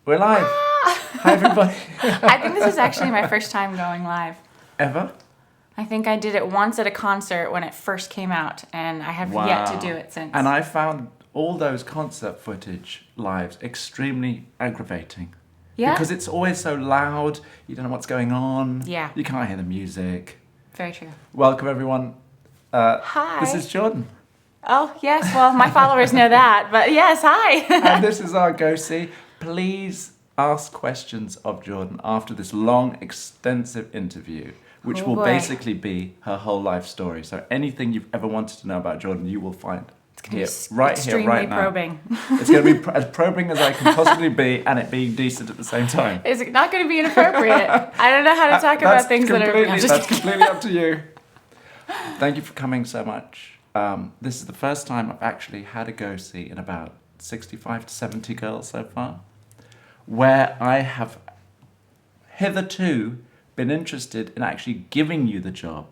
We're live. Hi, everybody. I think this is actually my first time going live. Ever? I think I did it once at a concert when it first came out, and I have yet to do it since. And I found all those concert footage lives extremely aggravating. Yeah? Because it's always so loud, you don't know what's going on. Yeah. You can't hear the music. Very true. Welcome, everyone. Hi. This is Jordan. Oh, yes. Well, my followers know that, but yes, hi. And this is our go-see. Please ask questions of Jordan after this long, extensive interview, which Oh, will boy. basically be her whole life story. So anything you've ever wanted to know about Jordan, you will find here, right here, right now. Extremely probing. It's going to be as probing as I can possibly be, and it being decent at the same time. Is it not going to be inappropriate? I don't know how to talk about things that are... I'm just That's kidding. completely up to you. Thank you for coming so much. This is the first time I've actually had a go-see in about 65 to 70 girls so far, where I have hitherto been interested in actually giving you the job.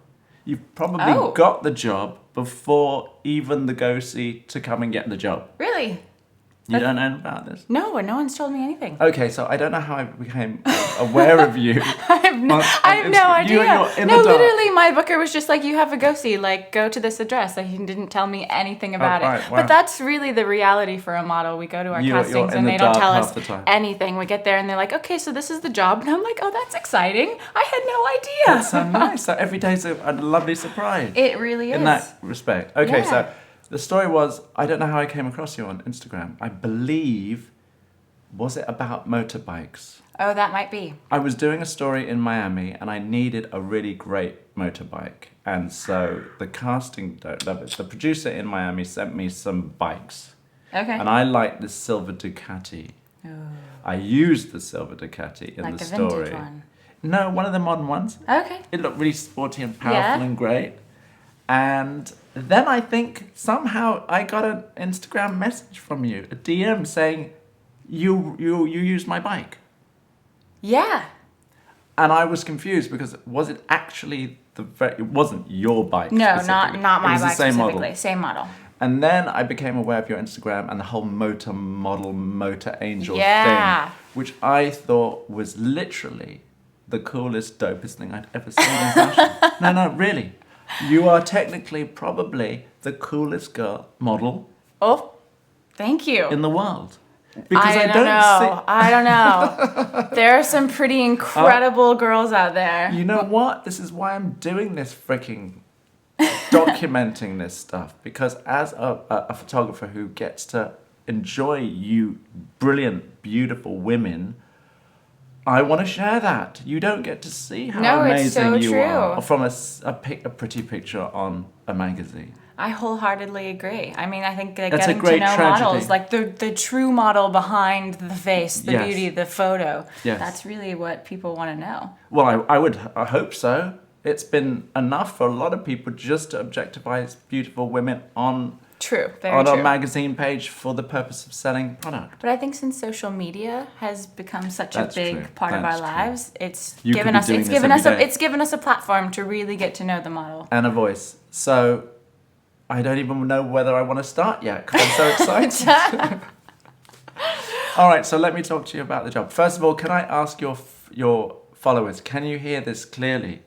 You've probably got the job before even the go-see to come and get the job. Really? You don't know about this? No, no one's told me anything. Okay, so I don't know how I became aware of you. I have no idea. You're in No, the dark. literally, my booker was just like, you have a go-see, like, go to this address. Like, he didn't tell me anything about right, it. wow. But that's really the reality for a model. We go to our You're castings in and the they don't dark tell half us the time. anything. We get there and they're like, okay, so this is the job. And I'm like, oh, that's exciting. I had no idea. That's so nice. So every day's a lovely surprise. It really is. In that respect. Okay, Yeah. so the story was, I don't know how I came across you on Instagram. I believe, was it about motorbikes? Oh, that might be. I was doing a story in Miami and I needed a really great motorbike. And so the the producer in Miami sent me some bikes. Okay. And I liked the silver Ducati. Oh, I used the silver Ducati in like the the story. vintage one. No, one of the modern ones. Okay. It looked really sporty and powerful Yeah. and great. And then I think somehow I got an Instagram message from you, a DM saying you used my bike. Yeah. And I was confused because was it actually it wasn't your bike? No, specifically. not It my was the bike same specifically. model. Same model. And then I became aware of your Instagram and the whole motor model, motor angel Yeah. thing, which I thought was literally the coolest, dopest thing I'd ever seen in fashion. No, really. You are technically probably the coolest girl model Oh, thank you. in the world. Because I don't know. There are some pretty incredible girls out there. You know what? This is why I'm doing this freaking documenting this stuff. Because as a photographer who gets to enjoy you brilliant, beautiful women, I want to share that. You don't get to see how it's amazing so you true. are from a pretty picture on a magazine. I wholeheartedly agree. I mean, I think that That's a getting to great know tragedy. models, like the true model behind the face, the Yes. beauty, the photo, Yes. that's really what people want to know. Well, I hope so. It's been enough for a lot of people just to objectify beautiful women on True, very on true. a magazine page for the purpose of selling product. But I think since social media has become such That's a big true. part of our That's true. lives, it's You given could be us doing it's this given every us a, day. it's given us a platform to really get to know the model. And a voice. So I don't even know whether I want to start yet because I'm so excited. All right, so let me talk to you about the job. First of all, can I ask your followers, can you hear this clearly?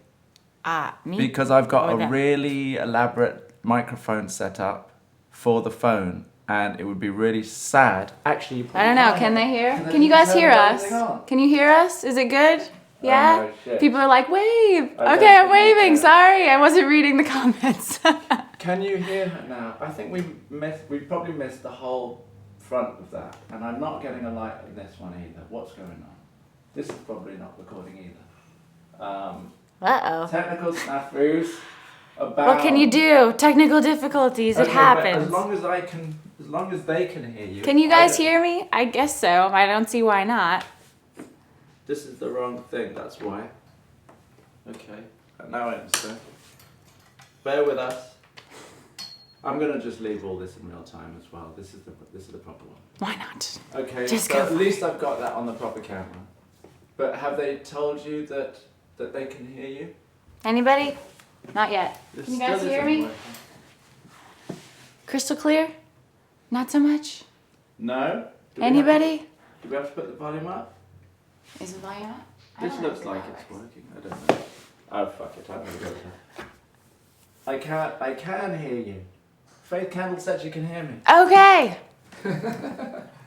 Me? Because I've got Or a them? really elaborate microphone set up for the phone, and it would be really sad. Actually, you I don't know. Can they hear? Can you guys hear us? Can you hear us? Is it good? Yeah? no shit. People are like, wave. I Okay, I'm don't think you waving. can. Sorry, I wasn't reading the comments. Can you hear her now? I think we probably missed the whole front of that, and I'm not getting a light on this one either. What's going on? This is probably not recording either. Uh-oh. Technical snafus. About. What can you do? Technical difficulties. It Okay, but happens. as long as they can hear you. Can you guys hear me? I guess so. I don't see why not. This is the wrong thing. That's why. Okay. Now I understand. Bear with us. I'm gonna just leave all this in real time as well. This is the proper one. Why not? Okay. Just so go. at least I've got that on the proper camera. But have they told you that they can hear you? Anybody? Not yet. This Can you guys still hear isn't me? working. Crystal clear? Not so much? No. Do we Anybody? Do we have to put the volume up? Is it volume up? This looks like it's working. I don't know. Oh, fuck it. I'm going to go with that. I can hear you. Faith Kendall said she can hear me. Okay.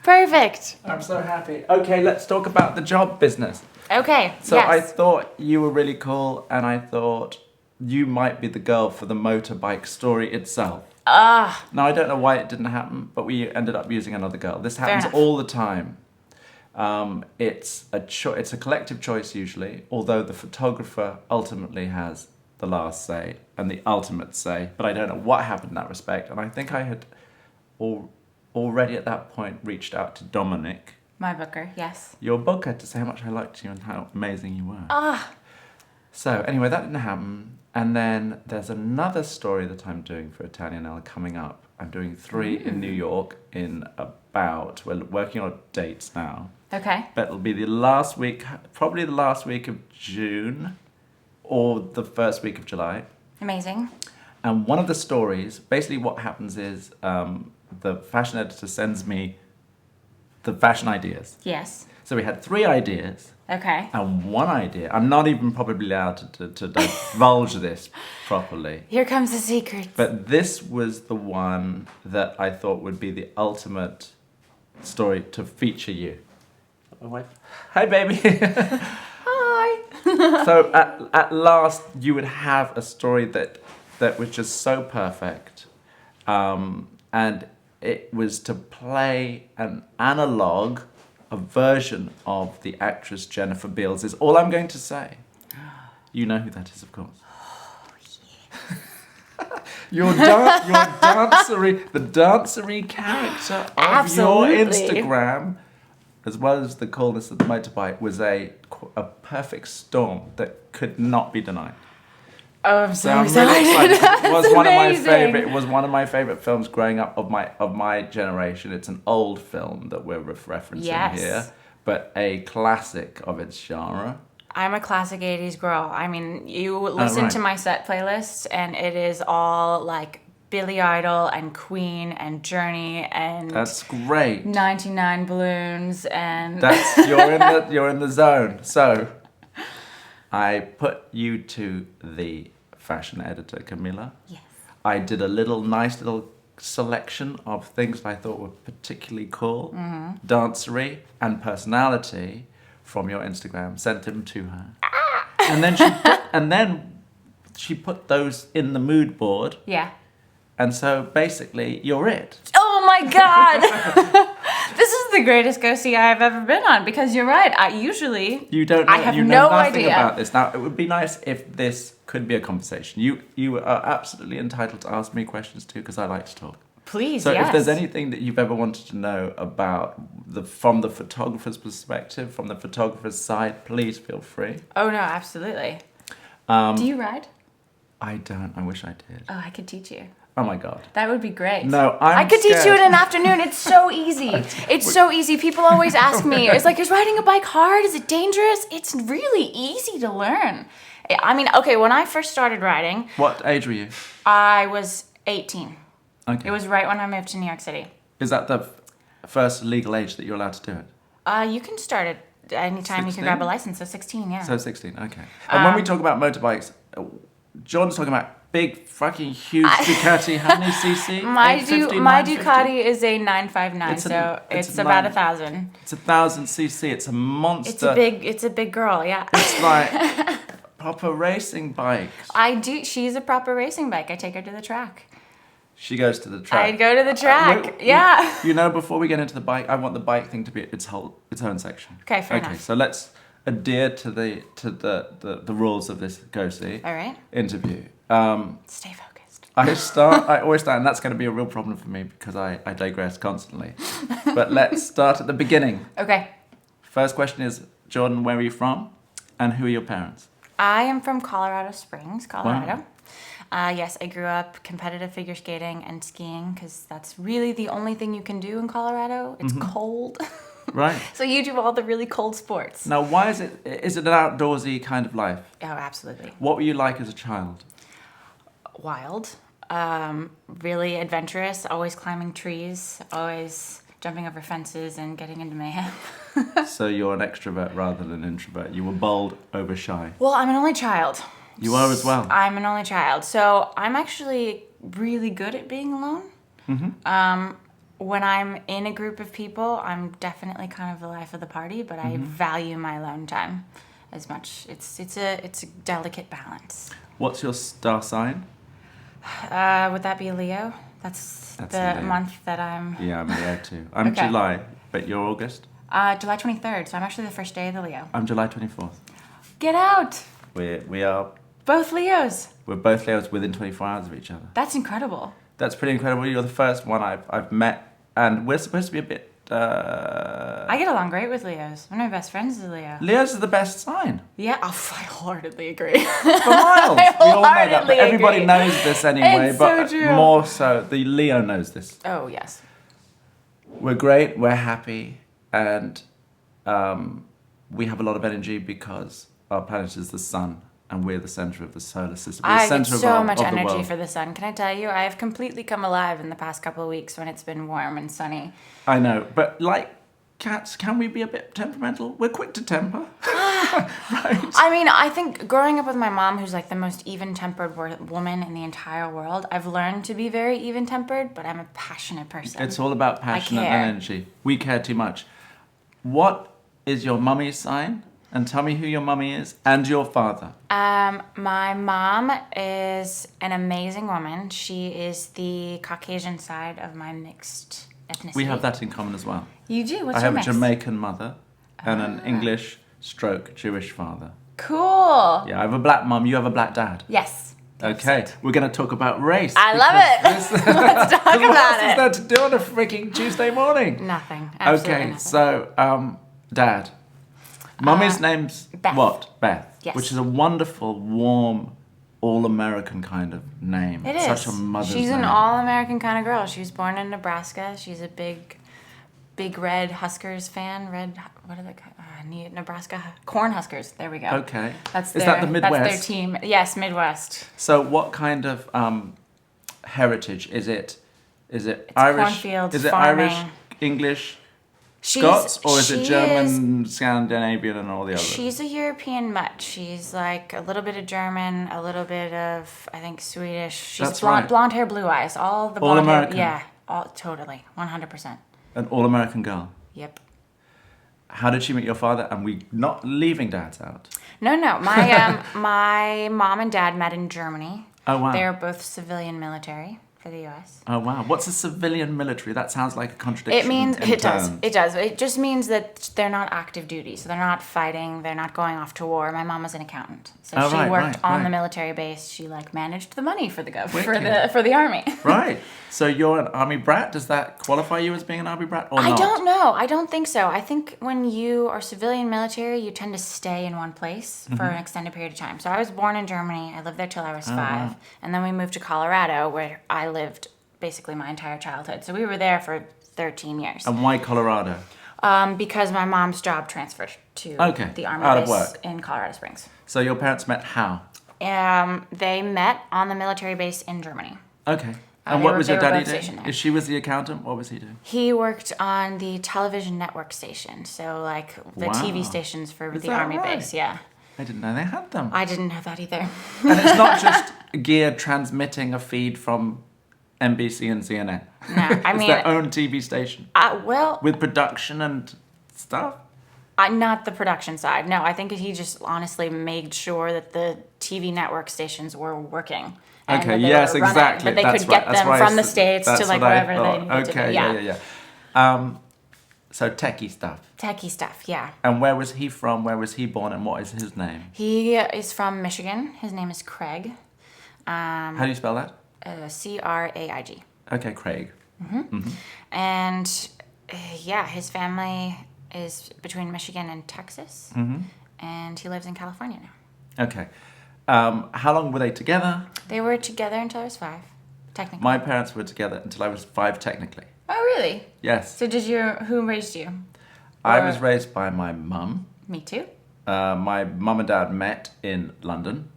Perfect. I'm so happy. Okay, let's talk about the job business. Okay. So yes. I thought you were really cool, and I thought you might be the girl for the motorbike story itself. Now, I don't know why it didn't happen, but we ended up using another girl. This happens all the time. It's a collective choice usually, although the photographer ultimately has the last say and the ultimate say. But I don't know what happened in that respect. And I think I had already at that point reached out to Dominic, my booker, yes. your booker, to say how much I liked you and how amazing you were. So anyway, that didn't happen. And then there's another story that I'm doing for Italian Elle coming up. I'm doing 3 in New York we're working on dates now. Okay. But it'll be the last week, probably the last week of June or the first week of July. Amazing. And one of the stories, basically what happens is the fashion editor sends me the fashion ideas. Yes. So we had 3 ideas. Okay. And one idea, I'm not even probably allowed to divulge this properly. Here comes the secret. But this was the one that I thought would be the ultimate story to feature you. My wife. Hi, baby. Hi. So at last, you would have a story that was just so perfect. And it was to play an analog, a version of the actress Jennifer Beals is all I'm going to say. You know who that is, of course. Oh, yeah. Your dancery, the dancery character of Absolutely. your Instagram, as well as the coolness of the motorbike, was a perfect storm that could not be denied. Oh, I'm so I'm excited. really excited. It was That's one amazing. of my favorite. It was one of my favorite films growing up of my generation. It's an old film that we're referencing here, but a classic of its genre. I'm a classic 80s girl. I mean, you listen right. to my set playlist, and it is all like Billy Idol and Queen and Journey and That's great. 99 Balloons and You're in the zone. So I put you to the fashion editor, Camilla. Yes. I did a nice little selection of things that I thought were particularly cool, dancery and personality from your Instagram. Sent them to her, and then she put those in the mood board. Yeah. And so basically, you're it. Oh my God! This is the greatest go-see I've ever been on, because you're right. I have you know no nothing idea about this. Now, it would be nice if this could be a conversation. You are absolutely entitled to ask me questions too, because I like to talk. Please, So yes. if there's anything that you've ever wanted to know about from the photographer's perspective, from the photographer's side, please feel free. Oh no, absolutely. Do you ride? I don't. I wish I did. Oh, I could teach you. Oh my God. That would be great. No, I could teach you in scared. an afternoon. It's so easy. It's so easy. People always ask me, it's like, is riding a bike hard? Is it dangerous? It's really easy to learn. I mean, okay, when I first started riding... What age were you? I was 18. Okay. It was right when I moved to New York City. Is that the first legal age that you're allowed to do it? You can start it anytime 16? you can grab a license, so 16, yeah. So 16, okay. And when we talk about motorbikes, John's talking about big, fucking huge Ducati. How many cc? My 850, Ducati is a 959, It's it's a about 9. 1,000. It's 1,000 cc. It's a monster. It's a big girl, yeah. It's like proper racing bikes. I do. She's a proper racing bike. I take her to the track. She goes to the track. I'd go to the track. Yeah. You know, before we get into the bike, I want the bike thing to be its own section. Okay, fair enough. So let's adhere to the rules of this go-see All right. interview. Stay focused. I always start, and that's going to be a real problem for me because I digress constantly. But let's start at the beginning. Okay. First question is, Jordan, where are you from? And who are your parents? I am from Colorado Springs, Colorado. Wow. Yes, I grew up competitive figure skating and skiing because that's really the only thing you can do in Colorado. It's cold. Right. So you do all the really cold sports. Now, why is it an outdoorsy kind of life? Oh, absolutely. What were you like as a child? Wild. Really adventurous, always climbing trees, always jumping over fences and getting into mayhem. So you're an extrovert rather than an introvert. You were bold over shy. Well, I'm an only child. You are as well. I'm an only child. So I'm actually really good at being alone. Mm-hmm. When I'm in a group of people, I'm definitely kind of the life of the party, but I value my alone time as much. It's a delicate balance. What's your star sign? Would that be a Leo? That's the Leo. month that I'm... Yeah, I'm Leo too. I'm Okay. July, but you're August? July 23rd, so I'm actually the first day of the Leo. I'm July 24th. Get out! We are Both Leos. we're both Leos within 24 hours of each other. That's incredible. That's pretty incredible. You're the first one I've met, and we're supposed to be a bit. I get along great with Leos. One of my best friends is a Leo. Leos are the best sign. Yeah, I wholeheartedly agree. For miles. We all know that, but wholeheartedly everybody agree. knows this anyway. It's But so true. more so, the Leo knows this. Oh, yes. We're great. We're happy, and we have a lot of energy because our planet is the sun, and we're the center of the solar system. We're the I get center of so our- much of the energy world. for the sun. Can I tell you? I have completely come alive in the past couple of weeks when it's been warm and sunny. I know, but like cats, can we be a bit temperamental? We're quick to temper. Right? I mean, I think growing up with my mom, who's like the most even-tempered woman in the entire world, I've learned to be very even-tempered, but I'm a passionate person. It's all about passion and care. energy. We care too much. What is your mummy's sign? And tell me who your mummy is and your father. My mom is an amazing woman. She is the Caucasian side of my mixed ethnicity. We have that in common as well. You do? What's I your have a mix? Jamaican mother and an English stroke Jewish father. Cool. Yeah, I have a black mum, you have a black dad. Yes. Okay, we're going to talk about race. I love it. Let's talk What about else is it. there to do on a freaking Tuesday morning? Nothing. Absolutely Okay, nothing. so, Dad. Mummy's name's Beth. what? Beth. Yes. Which is a wonderful, warm, all-American kind of name. It is. Such a mother's She's name. an all-American kind of girl. She was born in Nebraska. She's a big red Huskers fan. What are they called? Nebraska Cornhuskers. There we go. Okay. That's Is their, that the Midwest? That's their team. Yes, Midwest. So what kind of heritage is it? Is it It's Irish? cornfields, Is it farming. Irish, English, She's, Scots, or is it she German, Scandinavian, and all the others? She's a European mutt. She's like a little bit of German, a little bit of, I think, Swedish. She's That's right. blonde hair, blue eyes. All the All blonde American. hair. Yeah, totally. 100%. An all-American girl. Yep. How did she meet your father? And we not leaving Dad's out. No. My my mom and dad met in Germany. Oh wow. They are both civilian military for the U.S. Oh wow. What's a civilian military? That sounds like a contradiction. It means in it does. terms. It does. It just means that they're not active duty, so they're not fighting. They're not going off to war. My mom was an accountant, so Oh, she right, worked right, on the right. military base. She like managed the money for the Wicked. for the army. Right. So you're an army brat. Does that qualify you as being an army brat or I not? don't know. I don't think so. I think when you are civilian military, you tend to stay in one place for Mm-hmm. an extended period of time. So I was born in Germany. I lived there till I was 5. wow. And then we moved to Colorado, where I lived basically my entire childhood. So we were there for 13 years. And why Colorado? Because my mom's job transferred to Okay, the army out of base work. in Colorado Springs. So your parents met how? They met on the military base in Germany. Okay. They And what were- was they your were daddy both doing? stationed there. If she was the accountant, what was he doing? He worked on the television network station, so like the Wow. TV stations for Is the that army right? base. Yeah. I didn't know they had them. I didn't know that either. And it's not just gear transmitting a feed from NBC and CNN. No, I It's mean, their own TV station well, with production and stuff. not the production side. No, I think he just honestly made sure that the TV network stations were working. And Okay, that they yes, were running, exactly. That they That's could get right. That's them why I from the s- States to that's like what I wherever they thought. needed to Okay, be. yeah. So techie stuff. Techie stuff, yeah. And where was he from? Where was he born? And what is his name? He is from Michigan. His name is Craig. How do you spell that? Craig. Okay, Craig. And his family is between Michigan and Texas. And he lives in California now. Okay. How long were they together? They were together until I was 5, technically. My parents were together until I was 5, technically. Oh, really? Yes. So who raised you? I Or- was raised by my mum. Me too. My mum and dad met in London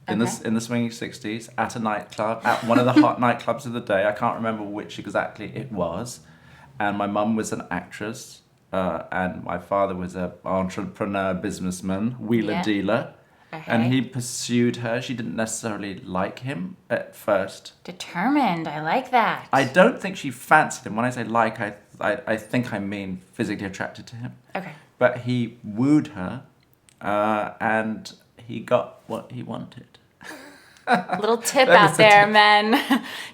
in Okay. the swinging 60s at a nightclub, at one of the hot nightclubs of the day. I can't remember which exactly it was. and my mum was an actress, and my father was an entrepreneur, businessman, wheeler Yeah. dealer. Okay. And he pursued her. She didn't necessarily like him at first. Determined. I like that. I don't think she fancied him. When I say like, I think I mean physically attracted to him. Okay. But he wooed her, and he got what he wanted. Little tip That out is the there, tip. men.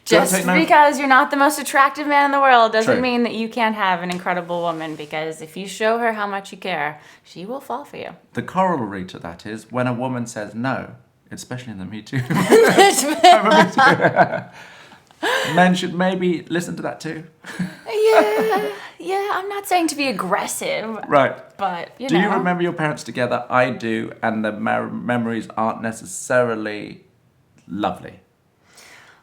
Just take no- because you're not the most attractive man in the world doesn't True. mean that you can't have an incredible woman, because if you show her how much you care, she will fall for you. The corollary to that is when a woman says no, especially in the Me Too. Men should maybe listen to that too. Yeah, I'm not saying to be aggressive, Right. but you Do know. you remember your parents together? I do, and the memories aren't necessarily lovely.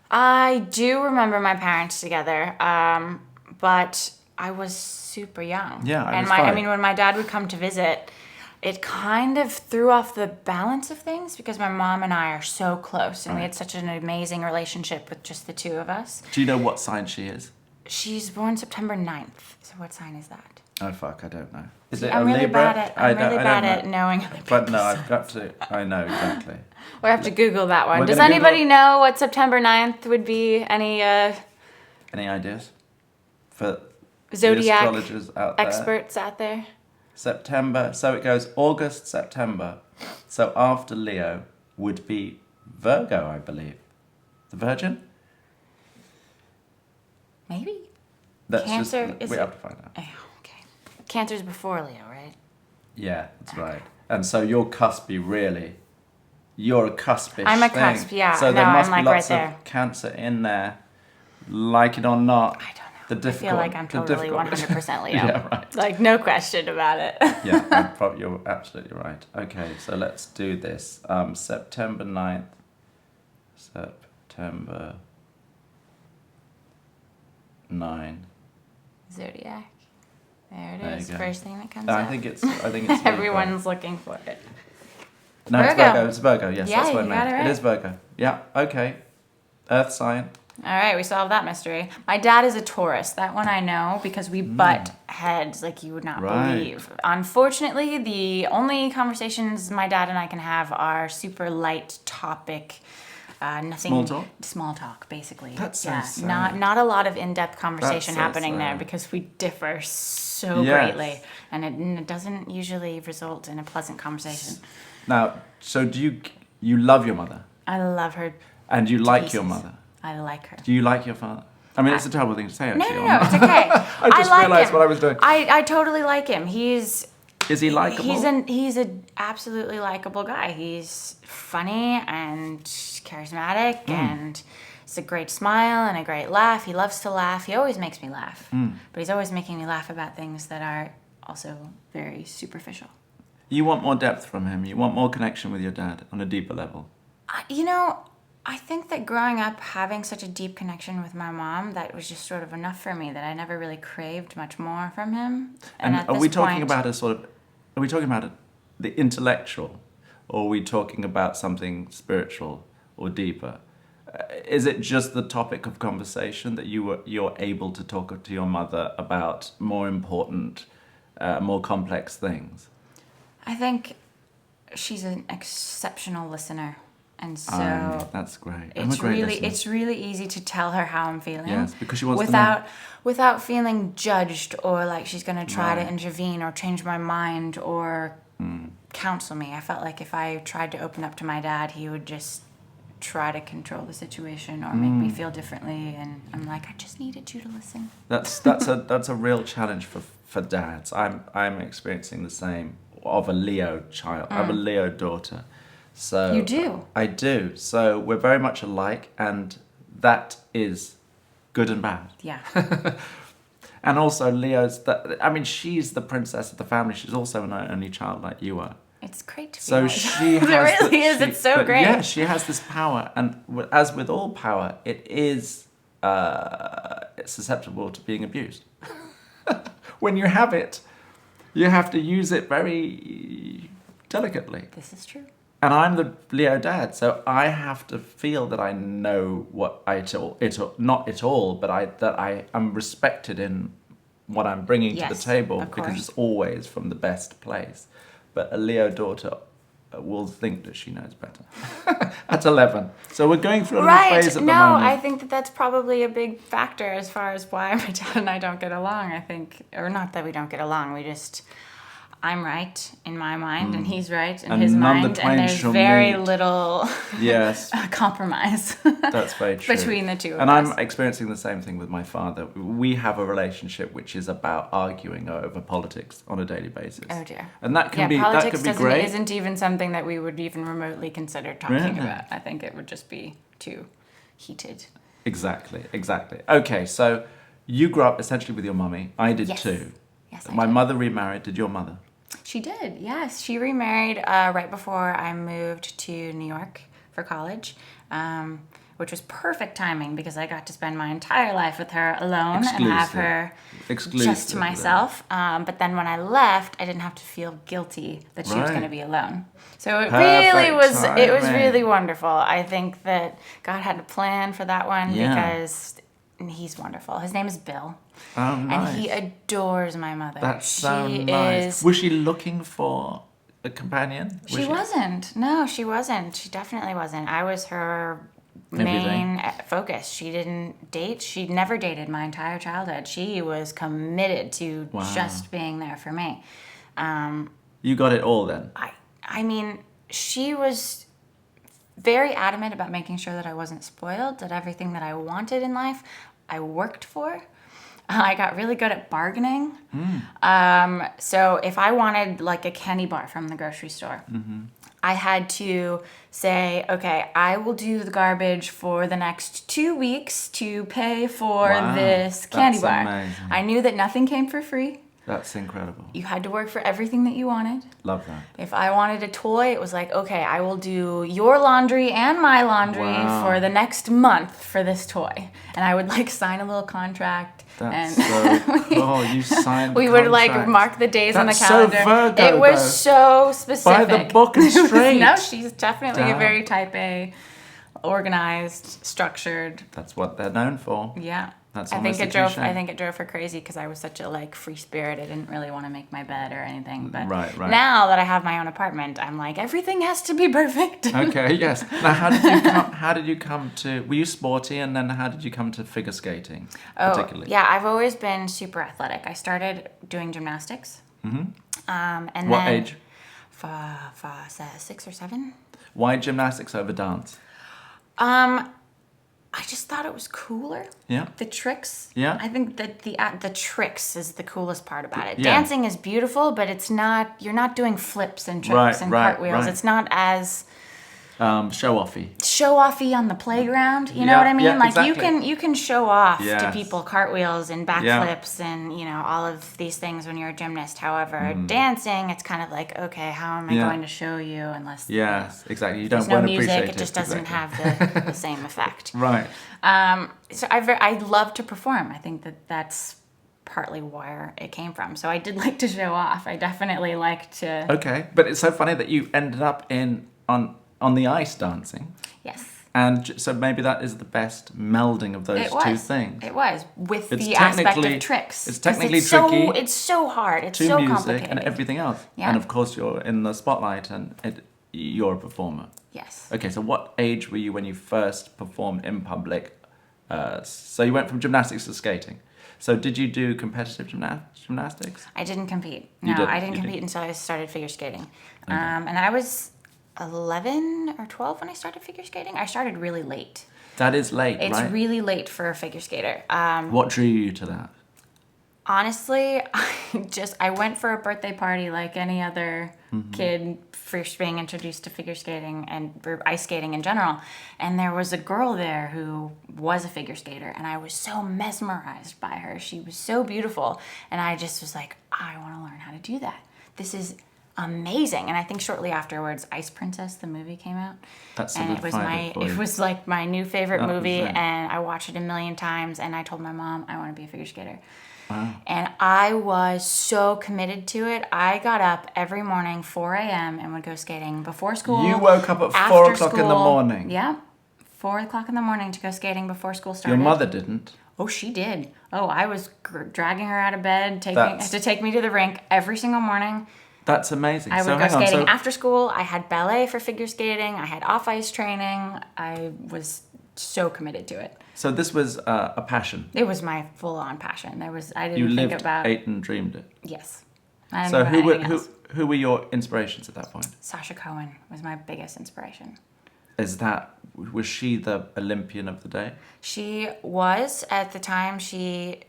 I do remember my parents together, but I was super young. Yeah, I was I five. mean, when my dad would come to visit, it kind of threw off the balance of things because my mom and I are so close, and we Right. had such an amazing relationship with just the two of us. Do you know what sign she is? She's born September 9th. So what sign is that? Oh fuck, I don't know. Is it I'm a really Libra? bad at I I'm don't- really I bad don't at know. knowing other But people's no, signs. I've got to. I know exactly. We'll have to Google that one. We're Does gonna anybody Google- know what September 9th would be? Any Any ideas for the zodiac astrologers out there? experts out there? September. So it goes August, September. So after Leo would be Virgo, I believe. The Virgin. Maybe. That's Cancer, just is we it- have to find out. Oh, okay. Cancer's before Leo, right? Yeah, that's right. And so you're cuspy, really. You're a cuspish I'm a thing. cusp, yeah. So there No, must I'm, be like, lots right of there. Cancer in there, like it or not. I don't know. The I difficult, feel like I'm the totally difficult- 100% Leo. Yeah, right. Like, no question about it. Yeah, you're absolutely right. Okay, so let's do this. September 9th. September 9. Zodiac. There it There is. you go. First thing that comes I up. think it's Libra. Everyone's looking for it. No, it's Virgo. Virgo. It's Virgo. Yes, Yeah, that's what I you meant. got it right. It is Virgo. Yeah. Okay. Earth sign. All right, we solved that mystery. My dad is a Taurus. That one I know because we butt heads like you would not Right. believe. Unfortunately, the only conversations my dad and I can have are super light topic. Nothing. Small talk? Small talk, basically. That's so sad. Not a lot of in-depth conversation so happening there sad. because we differ so Yes. greatly, and it doesn't usually result in a pleasant conversation. Now, so do you love your mother I love her. and you like your pieces. mother? I like her. Do you like your father? I mean, it's a terrible thing to say. No, Actually. no, it's okay. I just like realised him. what I was doing. I totally like him. Is he likable? He's a absolutely likable guy. He's funny and charismatic, and it's a great smile and a great laugh. He loves to laugh. He always makes me laugh, but he's always making me laugh about things that are also very superficial. You want more depth from him. You want more connection with your dad on a deeper level. I think that growing up having such a deep connection with my mom, that was just sort of enough for me, that I never really craved much more from him. And at are this we talking point- about are we talking about the intellectual, or are we talking about something spiritual or deeper? Is it just the topic of conversation that you're able to talk to your mother about more important, more complex things? I think she's an exceptional listener, and so That's great. I'm a it's great really listener. it's really easy to tell her how I'm feeling. Yes, because she wants to know. without feeling judged or like she's gonna try to Right. intervene or change my mind or counsel me. I felt like if I tried to open up to my dad, he would just try to control the situation or make me feel differently, and I'm like, I just needed you to listen. That's a real challenge for dads. I'm experiencing the same of a Leo child. I have a Leo daughter. So You do? I do. So we're very much alike, and that is good and bad. Yeah. And also she's the princess of the family. She's also an only child like you are. It's great to be So honest. she It has really is. It's so great. Yeah, she has this power, and as with all power, it is it's susceptible to being abused. When you have it, you have to use it very delicately. This is true. And I'm the Leo dad, so I have to feel that I know what not it all, but that I am respected in what I'm bringing to the Yes, table of because course. it's always from the best place. But a Leo daughter will think that she knows better at 11. So we're going through a little phase at the moment. I think that that's probably a big factor as far as why my dad and I don't get along. I think, or not that we don't get along, I'm right in my mind, and he's right in And his none the mind, twain and there's shall very meet. little Yes, compromise that's very true. between the two of and us. I'm experiencing the same thing with my father. We have a relationship which is about arguing over politics on a daily basis. Oh dear. And that can politics be great. isn't even something that we would even remotely consider talking Really? about. I think it would just be too heated. Exactly. Okay, so you grew up essentially with your mummy. I did Yes. too. Yes, My mother remarried. Did your mother? She did, yes. She remarried right before I moved to New York for college, which was perfect timing because I got to spend my entire life with her alone and have her just to myself. But then when I left, I didn't have to feel guilty that she was going to be alone. So it was really wonderful. I think that God had a plan for that one because he's wonderful. His name is Bill. Oh, nice. And he adores my mother. That's so nice. Was she looking for a companion? She wasn't. No, she wasn't. She definitely wasn't. I was her main focus. She didn't date. She'd never dated my entire childhood. She was committed to just being there for me. You got it all then? I mean, she was very adamant about making sure that I wasn't spoiled, that everything that I wanted in life, I worked for. I got really good at bargaining. So if I wanted like a candy bar from the grocery store, I had to say, okay, I will do the garbage for the next 2 weeks to pay for this candy bar. Amazing. I knew that nothing came for free. That's incredible. You had to work for everything that you wanted. Love that. If I wanted a toy, it was like, okay, I will do your laundry and my laundry for the next month for this toy. And I would like sign a little contract. That's so cool. You signed We would like mark the days on the calendar. So Virgo, it was so specific. By the book and straight. No, she's definitely a very type A, organized, structured. That's what they're known for. Yeah. That's I think almost it drove her crazy because I was such a like free spirit. I didn't really want to make my bed or anything. But right. now that I have my own apartment, I'm like everything has to be perfect. Okay, yes. Now, how did you come to? Were you sporty, and then how did you come to figure skating? Particularly? Yeah, I've always been super athletic. I started doing gymnastics. And What then age? 6 or 7. Why gymnastics over dance? I just thought it was cooler. Yeah. The tricks. Yeah. I think that the tricks is the coolest part about it. Yeah. Dancing is beautiful, but it's not. You're not doing flips and tricks and cartwheels. Right. It's not as show-offy on the playground. You know what I mean? Yeah, like exactly. you can show off to Yes. people cartwheels and backflips and all of these things when you're a gymnast. However, dancing, it's kind of like, okay, how am I going to show you unless Yes, exactly. You there's don't no want to music, appreciate it just doesn't have the same effect. Right. So I love to perform. I think that's partly where it came from. So I did like to show off. I definitely like to. Okay, but it's so funny that you ended up on the ice dancing. Yes. And so maybe that is the best melding of those two things. It was with It's the aspect technically- of tricks. it's technically it's tricky. It's so hard. It's To so music complicated. and everything else. Yeah. And of course you're in the spotlight and you're a performer. Yes. Okay, so what age were you when you first performed in public? So you went from gymnastics to skating. So did you do competitive gymnastics? I didn't compete. You No, didn't. I didn't You compete didn't. until I started figure skating. And I was 11 or 12 when I started figure skating. I started really late. That is late, It's right? really late for a figure skater. What drew you to that? Honestly, I went for a birthday party like any other kid first being introduced to figure skating and ice skating in general. And there was a girl there who was a figure skater, and I was so mesmerized by her. She was so beautiful. And I just was like, I want to learn how to do that. This is amazing. And I think shortly afterwards, Ice Princess, the movie, came out. That's And it was like my new favorite That was movie, it. and I watched it a million times, and I told my mom I want to be a figure skater. Wow. And I was so committed to it. I got up every morning, 4 a.m., and would go skating before school. You woke up at 4 after o'clock in the school. morning. Yeah. 4 o'clock in the morning to go skating before school started. Your mother didn't? Oh, she did. Oh, I was dragging her out of bed, That's- to take me to the rink every single morning. That's amazing. I would so go hang on. skating So, after school. I had ballet for figure skating. I had off-ice training. I was so committed to it. so this was a passion. It was my full-on passion. I You didn't think lived, about... ate, and dreamed it. Yes. I didn't So think about anything else. who were your inspirations at that point? Sasha Cohen was my biggest inspiration. Was she the Olympian of the day? She was, at the time, she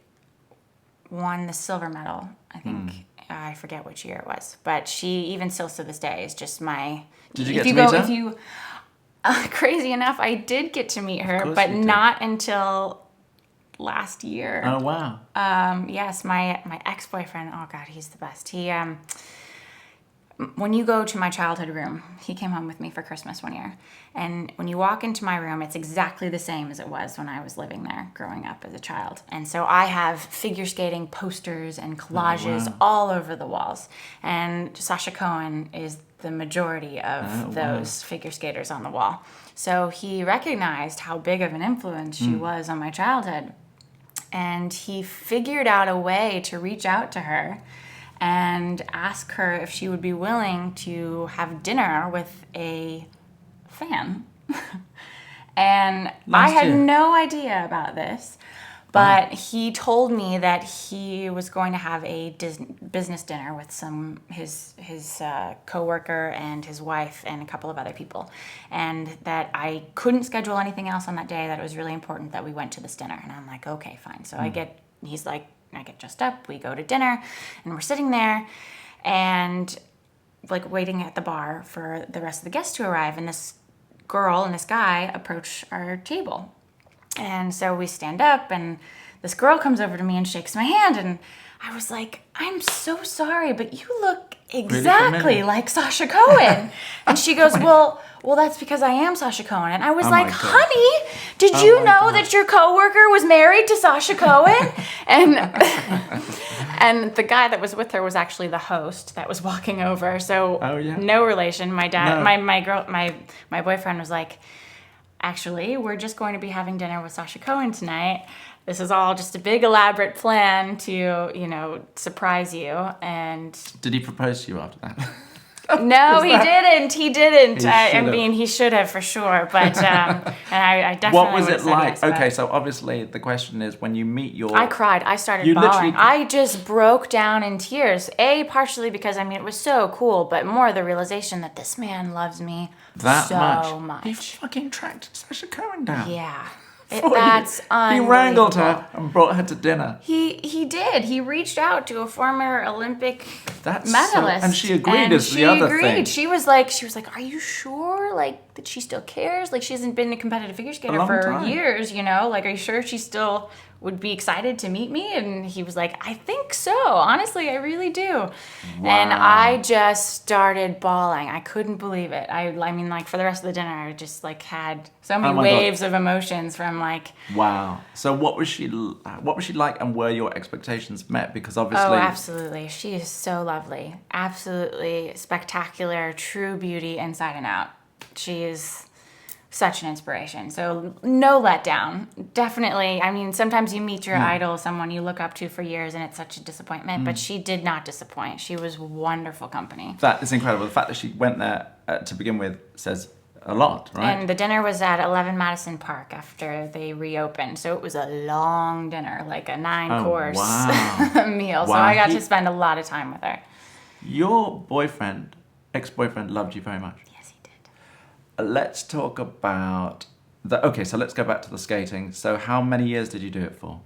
won the silver medal, I think. I forget which year it was. But she, even still to this day, is just my... Did you get to meet her? Crazy enough, I did get to meet her, course but you did. not until last year. Oh, wow. Yes, my ex-boyfriend, oh God, he's the best. He, when you go to my childhood room, he came home with me for Christmas one year. And when you walk into my room, it's exactly the same as it was when I was living there growing up as a child. And so I have figure skating posters and collages all over the walls. And Sasha Cohen is the majority of those figure skaters on the wall. So he recognized how big of an influence she was on my childhood. And he figured out a way to reach out to her and ask her if she would be willing to have dinner with a fan. And I had no idea about this, but he told me that he was going to have a business dinner with his coworker and his wife and a couple of other people, and that I couldn't schedule anything else on that day, that it was really important that we went to this dinner. And I'm like, okay, fine. So I get dressed up, we go to dinner, and we're sitting there and like waiting at the bar for the rest of the guests to arrive, and this girl and this guy approach our table. And so we stand up, and this girl comes over to me and shakes my hand, and I was like, I'm so sorry, but you look exactly like Sasha Cohen. And she goes, well, that's because I am Sasha Cohen. And I was like, honey, did you know that your coworker was married to Sasha Cohen? And the guy that was with her was actually the host that was walking over. So no relation. My dad, my boyfriend was like, actually, we're just going to be having dinner with Sasha Cohen tonight. This is all just a big elaborate plan to, surprise you. And did he propose to you after that? No, he didn't. He didn't. I mean, he should have for sure. But and I definitely. What was it like? Yes, okay, so obviously the question is, when you meet your... I cried. I started bawling. I just broke down in tears. Partially because it was so cool, but more the realization that this man loves me so much. He fucking tracked Sasha Cohen down. Yeah. That's unbelievable. He wrangled her and brought her to dinner. He did. He reached out to a former Olympic medalist, and she agreed. Is the other thing. She was like, "Are you sure? Like that she still cares? Like she hasn't been a competitive figure skater for years. Like, are you sure she still would be excited to meet me?" And he was like, "I think so. Honestly, I really do." Wow. And I just started bawling. I couldn't believe it. I mean, like for the rest of the dinner, I just like had so many waves of emotions from like. Wow. So what was she like, and were your expectations met? Because obviously. Oh, absolutely. She is so lovely. Absolutely spectacular, true beauty inside and out. She is such an inspiration. So no letdown. Definitely. I mean, sometimes you meet your idol, someone you look up to for years, and it's such a disappointment, but she did not disappoint. She was wonderful company. That is incredible. The fact that she went there to begin with says a lot, right? And the dinner was at 11 Madison Park after they reopened. So it was a long dinner, like a 9-course meal. Wow. So I got to spend a lot of time with her. Your ex-boyfriend loved you very much. Yes, he did. Let's talk about so let's go back to the skating. So how many years did you do it for?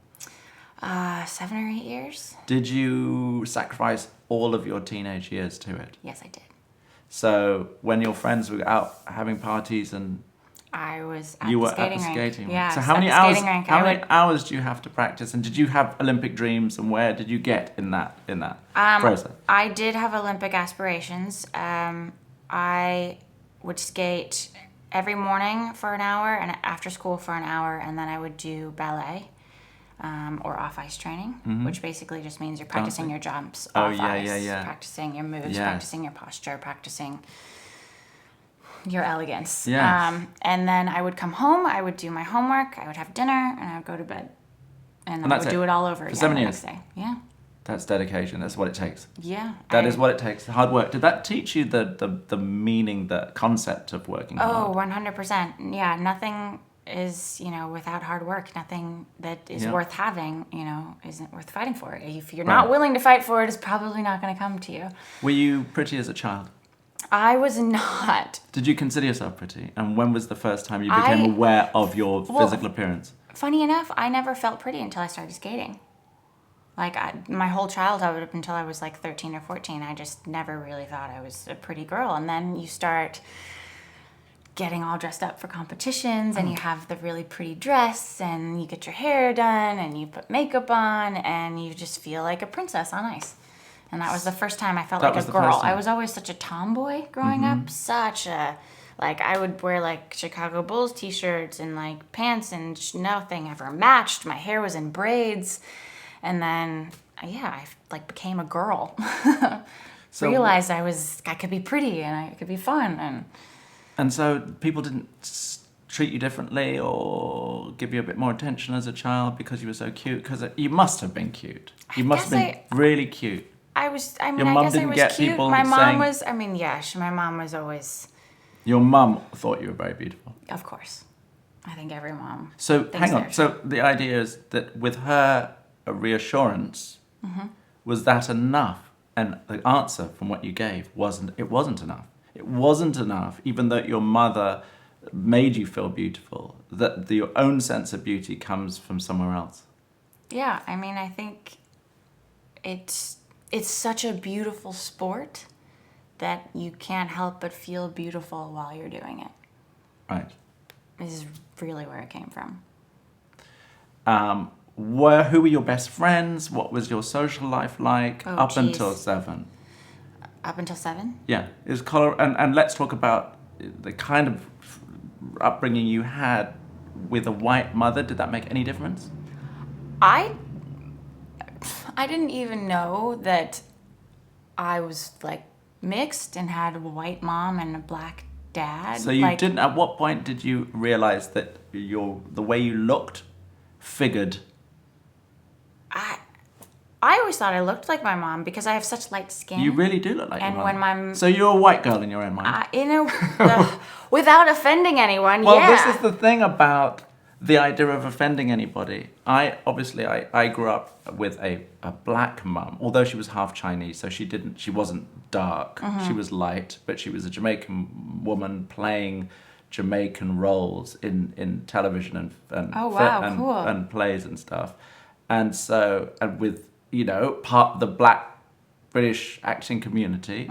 7 or 8 years. Did you sacrifice all of your teenage years to it? Yes, I did. So when your friends were out having parties and I was at the skating rink. Yeah. So how many hours do you have to practice? And did you have Olympic dreams? And where did you get in that process? I did have Olympic aspirations. I would skate every morning for an hour and after school for an hour, and then I would do ballet. Or off-ice training, which basically just means you're practicing your jumps off ice, practicing your moves, practicing your posture, practicing your elegance. Yes. And then I would come home, I would do my homework, I would have dinner, and I would go to bed. And And I that's would it? do it all over again 7 the years? next day. Yeah. That's dedication. That's what it takes. Yeah. That is what it takes. Hard work. Did that teach you the meaning, the concept of working Oh, hard? 100%. Yeah, nothing is, without hard work. Nothing that is Yeah. worth having, isn't worth fighting for. If you're Right. not willing to fight for it, it's probably not going to come to you. Were you pretty as a child? I was not. Did you consider yourself pretty? And when was the first time you became aware of your physical appearance? Funny enough, I never felt pretty until I started skating. Like, my whole childhood up until I was like 13 or 14, I just never really thought I was a pretty girl. And then you start getting all dressed up for competitions, and you have the really pretty dress, and you get your hair done, and you put makeup on, and you just feel like a princess on ice. And that was the first time I felt like a girl. I was always such a tomboy growing up. Like, I would wear, like, Chicago Bulls t-shirts and, like, pants, and nothing ever matched. My hair was in braids. And then, I, like, became a girl. Realized I could be pretty, and I could be fun. And so people didn't treat you differently or give you a bit more attention as a child because you were so cute? Because you must have been cute. You must have been really cute. I guess I Your mum was didn't get cute. people My mom saying- was, my mom was always, Your mum thought you were very beautiful. of course. I think every mom. So thinks hang on. they're- So the idea is that with her reassurance, was that enough? And the answer from what you gave wasn't enough. It wasn't enough, even though your mother made you feel beautiful, that your own sense of beauty comes from somewhere else. Yeah, I think it's such a beautiful sport that you can't help but feel beautiful while you're doing it. Right. This is really where it came from. Who were your best friends? What was your social life like up geez. until 7? Up until 7? Yeah. Is and let's talk about the kind of upbringing you had with a white mother. Did that make any difference? I didn't even know that I was, like, mixed and had a white mom and a black dad. So you didn't. At what point did you realize that the way you looked figured? I always thought I looked like my mom because I have such light skin. You really do look like And your when mom. So you're a white girl in your own mind. Without offending anyone, Well, yeah. this is the thing about the idea of offending anybody. I grew up with a black mum, although she was half Chinese, so she wasn't dark. She was light, but she was a Jamaican woman playing Jamaican roles in television and cool. and plays and stuff. And so, and with, part of the black British acting community.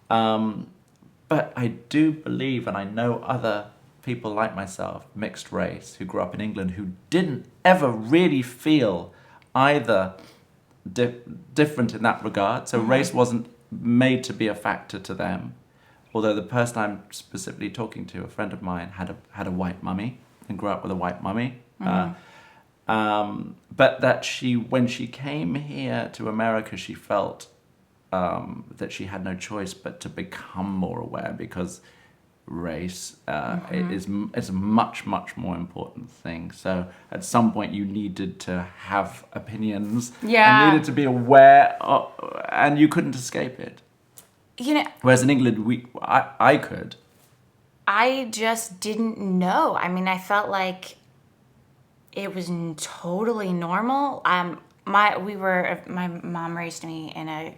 But I do believe, and I know other people like myself, mixed race, who grew up in England, who didn't ever really feel either different in that regard. So race wasn't made to be a factor to them. Although the person I'm specifically talking to, a friend of mine, had a white mummy and grew up with a white mummy. But that when she came here to America, she felt that she had no choice but to become more aware, because race is a much, much more important thing. So at some point you needed to have opinions and needed to be aware and you couldn't escape it. Whereas in England, I could. I just didn't know. I felt like it was totally normal. My mom raised me in a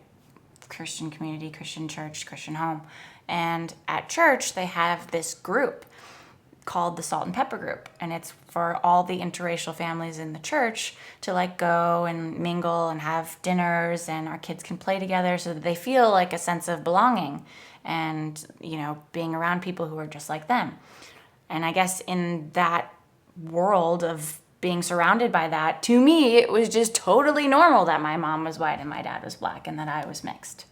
Christian community, Christian church, Christian home. And at church, they have this group called the Salt and Pepper Group. And it's for all the interracial families in the church to, like, go and mingle and have dinners, and our kids can play together so that they feel like a sense of belonging and, being around people who are just like them. And I guess in that world of being surrounded by that, to me, it was just totally normal that my mom was white and my dad was black and that I was mixed.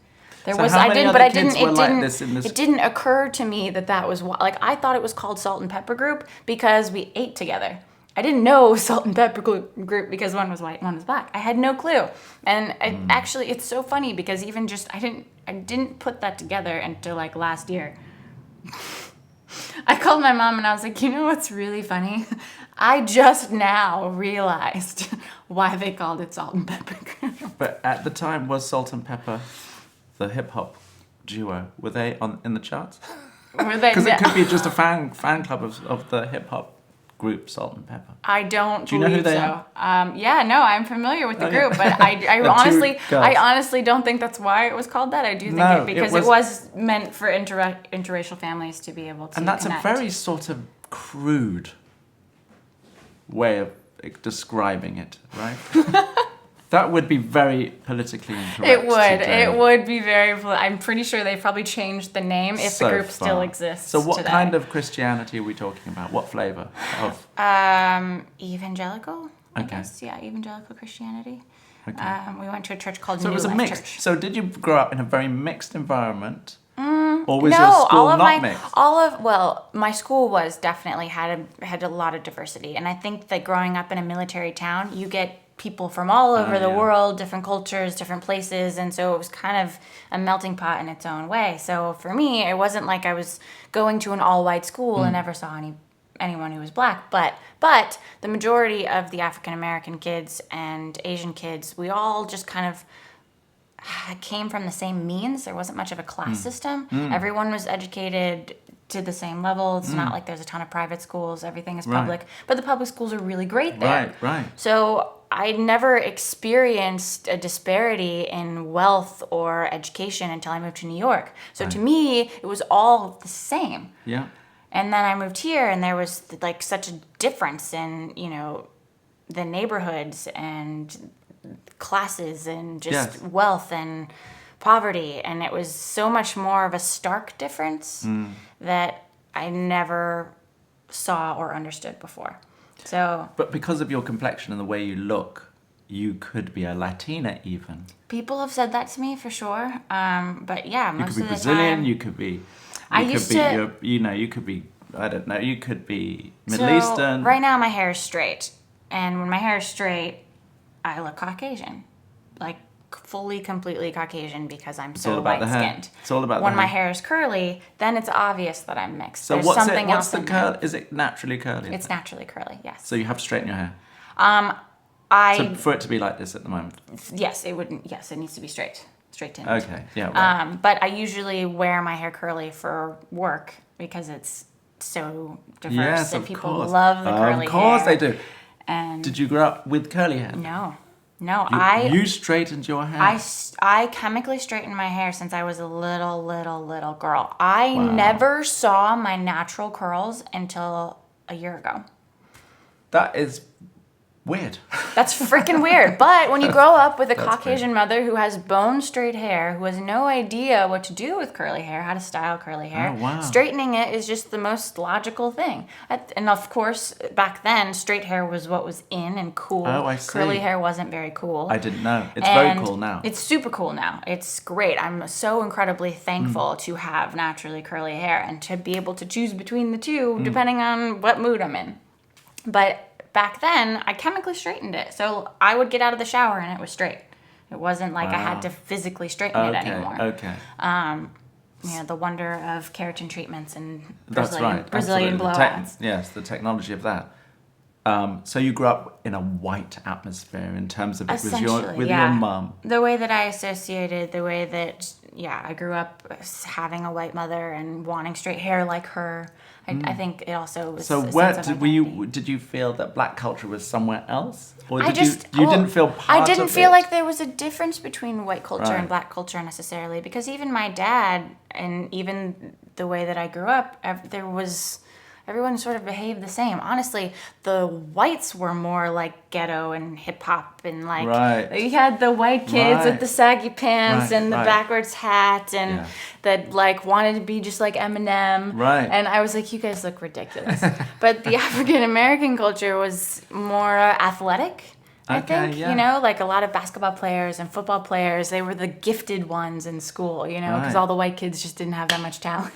It didn't occur to me that was like, I thought it was called Salt and Pepper Group because we ate together. I didn't know Salt and Pepper Group because one was white and one was black. I had no clue. And actually, it's so funny because even just, I didn't put that together until, like, last year. I called my mom and I was like, what's really funny? I just now realized why they called it Salt and Pepper Group. But at the time, was Salt and Pepper the hip hop duo? Were they in the charts? Were they? Because it could be just a fan club of the hip hop group Salt and Pepper. I don't Do you know believe who they so. are? Yeah, no, I'm familiar with the group, but I honestly don't think that's why it was called that. I do think it was meant for interracial families to be able to. And that's connect. a very sort of crude way of describing it, right? That would be very politically incorrect. It would. Today. It would be very. I'm pretty sure they probably changed the name if the group still exists. So what today. kind of Christianity are we talking about? What flavor of? Evangelical. I Okay. guess. Yeah, evangelical Christianity. Okay. We went to a church called So New it was a Life mixed. Church. So did you grow up in a very mixed environment? Or was No, your school not mixed? My school was definitely had a lot of diversity, and I think that growing up in a military town, you get people from all over the world, different cultures, different places, and so it was kind of a melting pot in its own way. So for me, it wasn't like I was going to an all-white school and never saw anyone who was black, but the majority of the African American kids and Asian kids, we all just kind of came from the same means. There wasn't much of a class system. Everyone was educated to the same level. It's not like there's a ton of private schools. Everything is public. But the public schools are really great there. Right. So I never experienced a disparity in wealth or education until I moved to New York. So to me, it was all the same. Yeah. And then I moved here, and there was like such a difference in, the neighborhoods and classes and just wealth and poverty, and it was so much more of a stark difference that I never saw or understood before. So, but because of your complexion and the way you look, you could be a Latina even. People have said that to me for sure. But yeah, most you could be of the Brazilian. time, You could be. You could be. I don't know. You could be Middle Eastern. Right now, my hair is straight, and when my hair is straight, I look Caucasian, like fully, completely Caucasian because I'm so light-skinned. It's all about when the my hair. hair is curly, then it's obvious that I'm mixed. So There's what's something What's else the in curl? there. Is it naturally curly? It's naturally curly. Yes. So you have to straighten your hair. So for it to be like this at the moment. Yes, it wouldn't. Yes, it needs to be straight tinned. Okay. Yeah. Right. But I usually wear my hair curly for work because it's so diverse. Yes, and of people course. love the curly hair. Of course they do. And did you grow up with curly hair? No. You straightened your hair. I chemically straightened my hair since I was a little girl. I never saw my natural curls until a year ago. That is weird. That's freaking weird. But when you grow up with a Caucasian mother who has bone straight hair, who has no idea what to do with curly hair, how to style curly hair, straightening it is just the most logical thing. And of course, back then, straight hair was what was in and cool. Oh, I see. Curly hair wasn't very cool. I didn't know. It's very cool now. It's super cool now. It's great. I'm so incredibly thankful to have naturally curly hair and to be able to choose between the two depending on what mood I'm in. But back then, I chemically straightened it. So I would get out of the shower and it was straight. It wasn't like I had to physically straighten it anymore. Okay. The wonder of keratin treatments and Brazilian blowouts. Yes, the technology of that. So you grew up in a white atmosphere in terms of it was your mum. The way that I associated, I grew up having a white mother and wanting straight hair like her. I think it also was. So did you feel that black culture was somewhere else, or you didn't feel part of it? I didn't feel like there was a difference between white culture and black culture necessarily, because even my dad and even the way that I grew up, everyone sort of behaved the same. Honestly, the whites were more like ghetto and hip hop and you had the white kids with the saggy pants and the backwards hat and that wanted to be just like Eminem. Right. And I was like, you guys look ridiculous. But the African American culture was more athletic. I think, a lot of basketball players and football players, they were the gifted ones in school, because all the white kids just didn't have that much talent.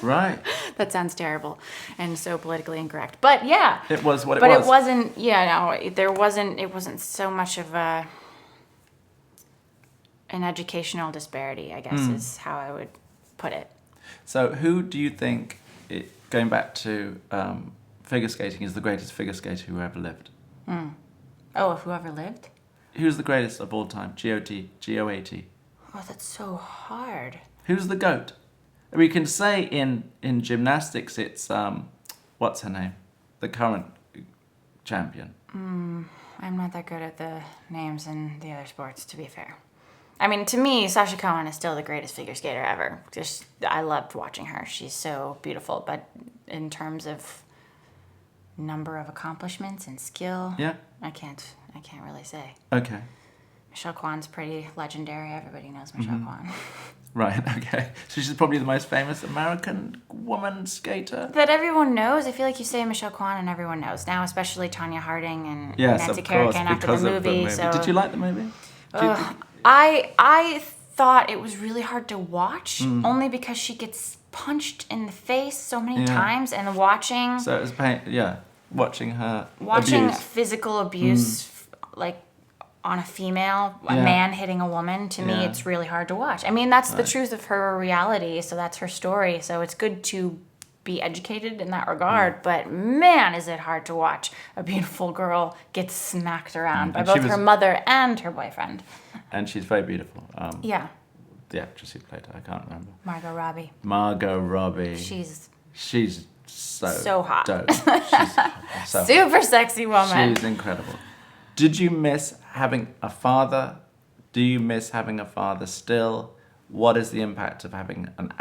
Right. That sounds terrible and so politically incorrect. But yeah. It was what it was. was. But it wasn't, it wasn't so much of an educational disparity, I guess, is how I would put it. So who do you think, going back to figure skating is the greatest figure skater who ever lived? Oh, of whoever lived? Who's the greatest of all time? G-O-A-T. Oh, that's so hard. Who's the GOAT? We can say in gymnastics it's, what's her name? The current champion. I'm not that good at the names in the other sports, to be fair. I mean, to me, Sasha Cohen is still the greatest figure skater ever. I loved watching her. She's so beautiful. But in terms of number of accomplishments and skill, Yeah. I can't really say. Okay. Michelle Kwan's pretty legendary. Everybody knows Michelle Kwan. Right, okay. So she's probably the most famous American woman skater. That everyone knows. I feel like you say Michelle Kwan and everyone knows now, especially Tanya Harding and Yes, Nancy of course, Kerrigan after because the of the movie. movie. So Did you like the movie? I thought it was really hard to watch, only because she gets punched in the face so many times, and watching So it was pain, watching her watching abuse. physical abuse like on a female, a Yeah. man hitting a woman, to me Yeah. it's really hard to watch. I mean, that's the Right. truth of her reality, so that's her story. So it's good to be educated in that regard, but man, is it hard to watch a beautiful girl get smacked around by And she both her was- mother and her boyfriend. And she's very beautiful. Yeah, The actress who played her, I can't remember. Margot Robbie. Margot Robbie. She's so hot. dope. She's so hot. super sexy woman. She's incredible. Did you miss having a father? Do you miss having a father still? What is the impact of having an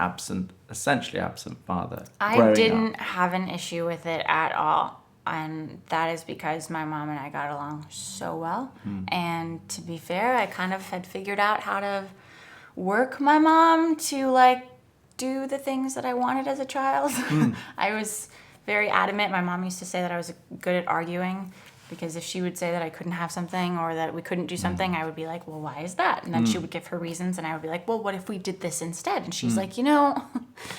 essentially absent father? I growing didn't up? have an issue with it at all. And that is because my mom and I got along so well. And to be fair, I kind of had figured out how to work my mom to like do the things that I wanted as a child. I was very adamant. My mom used to say that I was good at arguing, because if she would say that I couldn't have something or that we couldn't do something, I would be like, well, why is that? And then she would give her reasons, and I would be like, well, what if we did this instead? And she's like,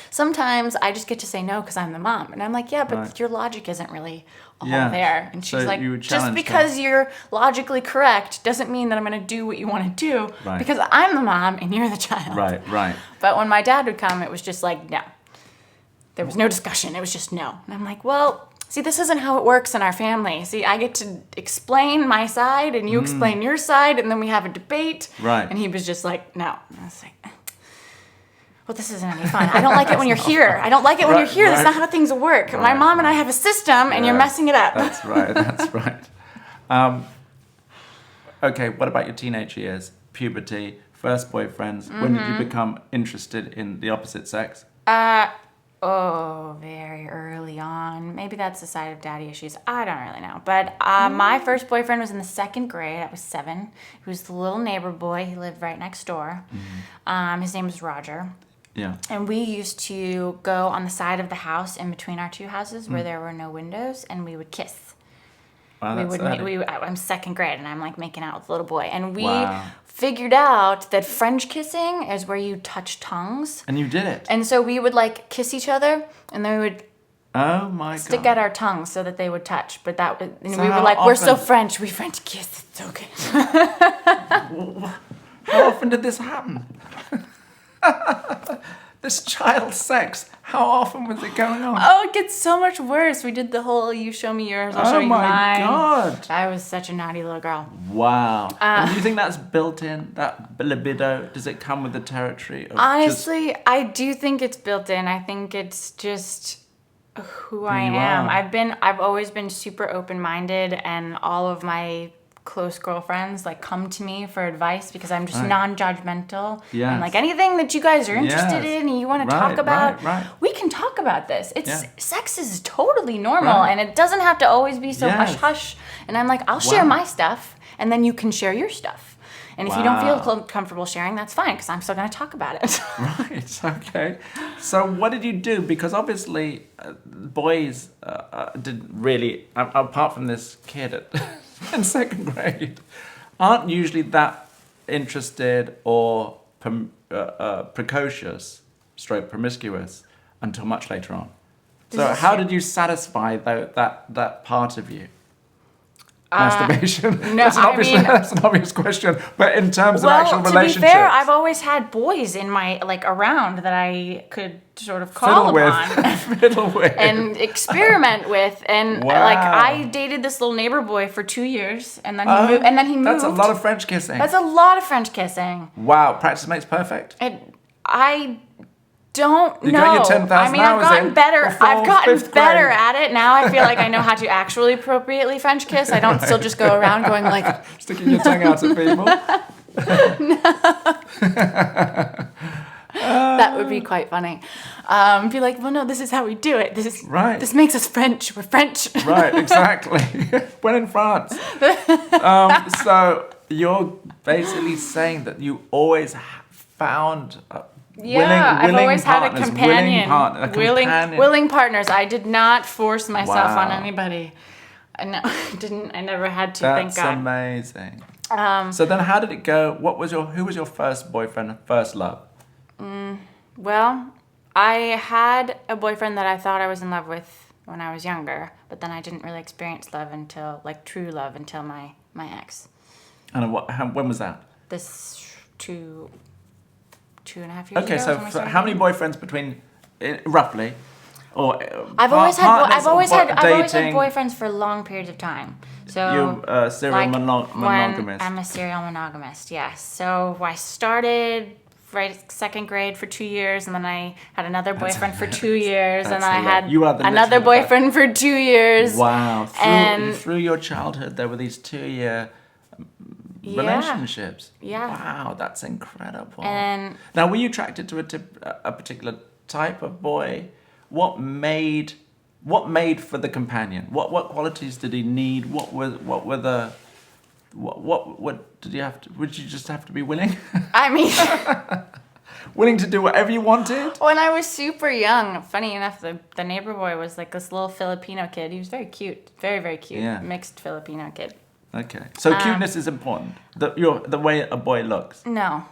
sometimes I just get to say no because I'm the mom. And I'm like, yeah, but Right. your logic isn't really all Yeah. there. And she's So like, you would just challenge because you're logically correct doesn't mean that I'm going to do what you want to do, Right. because I'm the mom and you're the child. Right. But when my dad would come, it was just like, no. There was no discussion. It was just no. And I'm like, well, see, this isn't how it works in our family. See, I get to explain my side and you explain your side, and then we have a debate. Right. And he was just like, no. And I was like, well, this isn't any fun. I don't like it when you're here. I don't like it when you're here. That's not how things work. My Right, mom and I have a system, and you're messing it up. That's right. Okay, what about your teenage years? Puberty, first boyfriends. When did you become interested in the opposite sex? Very early on. Maybe that's the side of daddy issues. I don't really know. But my first boyfriend was in the 2nd grade. I was 7. He was the little neighbor boy. He lived right next door. His name was Roger. Yeah. And we used to go on the side of the house in between our two houses where there were no windows, and we would kiss. Wow, We that's would. early. I'm 2nd grade, and I'm like making out with the little boy, and we Wow. figured out that French kissing is where you touch tongues. And you did it. And so we would like kiss each other, and then we would Oh my stick god. out our tongues so that they would touch. But that was, and So we were how like, we're so often- French. We French kiss. It's okay. How often did this happen? This child sex. How often was it going on? Oh, it gets so much worse. We did the whole "you show me yours, I'll show Oh you my mine." god. I was such a naughty little girl. Wow. And do you think that's built in, that libido? Does it come with the territory of Honestly, I do think it's built in. I think it's just who I you am. are. I've always been super open-minded, and all of my close girlfriends like come to me for advice because I'm just Right. non-judgmental. Yes. And like anything that you guys are interested Yes. in and you want to Right, talk about, right. we can talk about this. Yeah. Sex is totally normal, Right. and it doesn't have to always be so Yes. hush hush. And I'm like, I'll share Wow. my stuff, and then you can share your stuff. And if you don't feel Wow. comfortable sharing, that's fine, because I'm still going to talk about it. Right, okay. So what did you do? Because obviously boys didn't really, apart from this kid in 2nd grade, aren't usually that interested or precocious, stroke promiscuous, until much later on. So This is how true. did you satisfy that part of you? masturbation? No, that's an obvious question. But in terms of actual relationships, to be fair, I've always had boys in my around that I could sort of call upon, fiddle with, and experiment with. And wow. I dated this little neighbor boy for 2 years, and then he moved. That's a lot of French kissing. That's a lot of French kissing. Wow, practice makes perfect. I don't know. You got your 10,000 I've gotten better. I've gotten better at it. Now I feel like I know how to actually appropriately French kiss. I don't still just go around going like... Sticking your tongue out at people. That would be quite funny. Be like, well, no, this is how we do it. This makes us French. We're French. Right, exactly. When in France. So you're basically saying that you always found... I've always had a companion. Willing partners. I did not force myself on anybody. I never had to, thank God. That's amazing. So then how did it go? Who was your first boyfriend, first love? Well, I had a boyfriend that I thought I was in love with when I was younger, but then I didn't really experience love until, true love, until my ex. And when was that? This 2.5 years ago. Okay, so how many boyfriends between, roughly, or I've always had boyfriends for long periods of time. So you're serial monogamist. I'm a serial monogamist. Yes. So I started second grade for 2 years, and then I had another boyfriend for 2 years, and I had another boyfriend for 2 years. Wow. Through your childhood, there were these 2-year relationships. Yeah. Wow, that's incredible. And now, were you attracted to a particular type of boy? What made for the companion? What qualities did he need? What did you have to? Would you just have to be willing? I mean, willing to do whatever you wanted? When I was super young, funny enough, the neighbor boy was like this little Filipino kid. He was very cute, very, very cute, mixed Filipino kid. Okay, so cuteness is important. The way a boy looks. No,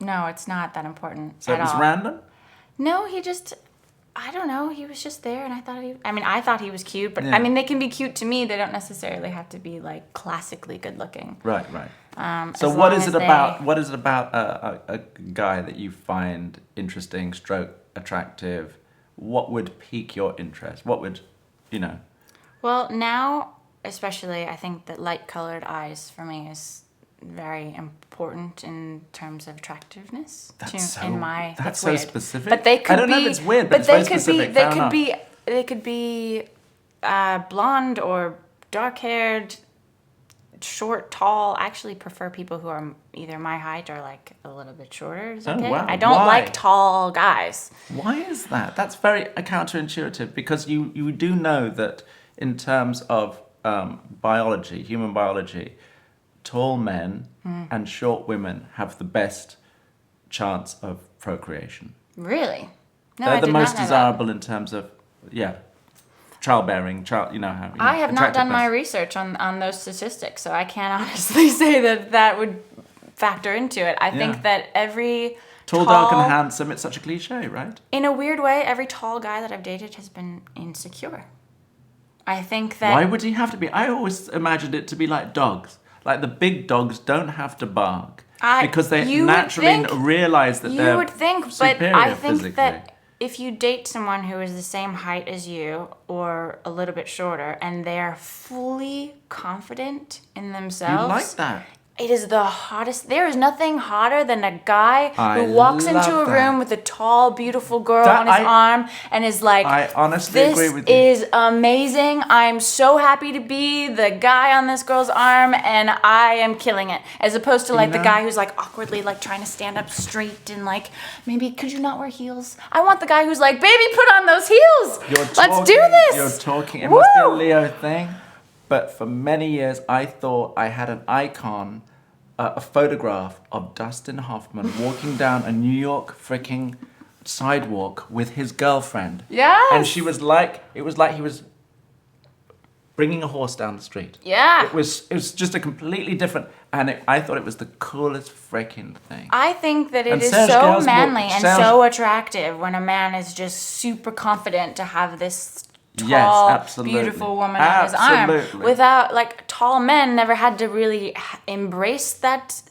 it's not that important. So it was random? No, he just, I don't know. He was just there, and I thought he was cute. But I mean, they can be cute to me. They don't necessarily have to be classically good looking. Right. So what is it about? What is it about a guy that you find interesting, attractive? What would pique your interest? What would, Well, now, especially, I think that light-colored eyes for me is very important in terms of attractiveness. That's so specific. But they could I don't know if it's weird, but it's very specific. They could be blonde or dark-haired, short, tall. I actually prefer people who are either my height or a little bit shorter. Is okay. Wow. I don't like tall guys. Why is that? That's very counterintuitive, because you do know that in terms of biology, human biology, tall men and short women have the best chance of procreation. Really? No, They're the most desirable in terms of, childbearing, I have not done my research on those statistics, so I can't honestly say that would factor into it. I think that every tall, dark, and handsome, it's such a cliche, right? In a weird way, every tall guy that I've dated has been insecure. I think that... Why would he have to be? I always imagined it to be like dogs. Like the big dogs don't have to bark because they naturally realize that they're superior I think physically. that if you date someone who is the same height as you or a little bit shorter and they're fully confident in themselves... You like that? It is the hottest. There is nothing hotter than a guy who walks into a room with a tall, beautiful girl on his arm and is like, I honestly agree with you. This is amazing. I'm so happy to be the guy on this girl's arm and I am killing it. As opposed to the guy who's awkwardly trying to stand up straight and maybe could you not wear heels? I want the guy who's like, baby, put on those heels. Let's do this. You're talking. It must be a Leo thing. But for many years, I thought I had an icon, a photograph of Dustin Hoffman walking down a New York freaking sidewalk with his girlfriend. Yes. And it was like he was bringing a horse down the street. Yeah. It was just a completely different, and I thought it was the coolest freaking thing. I think that it is so manly and so attractive when a man is just super confident to have this tall, absolutely. beautiful woman on his arm. Absolutely. Without, like, tall men never had to really embrace that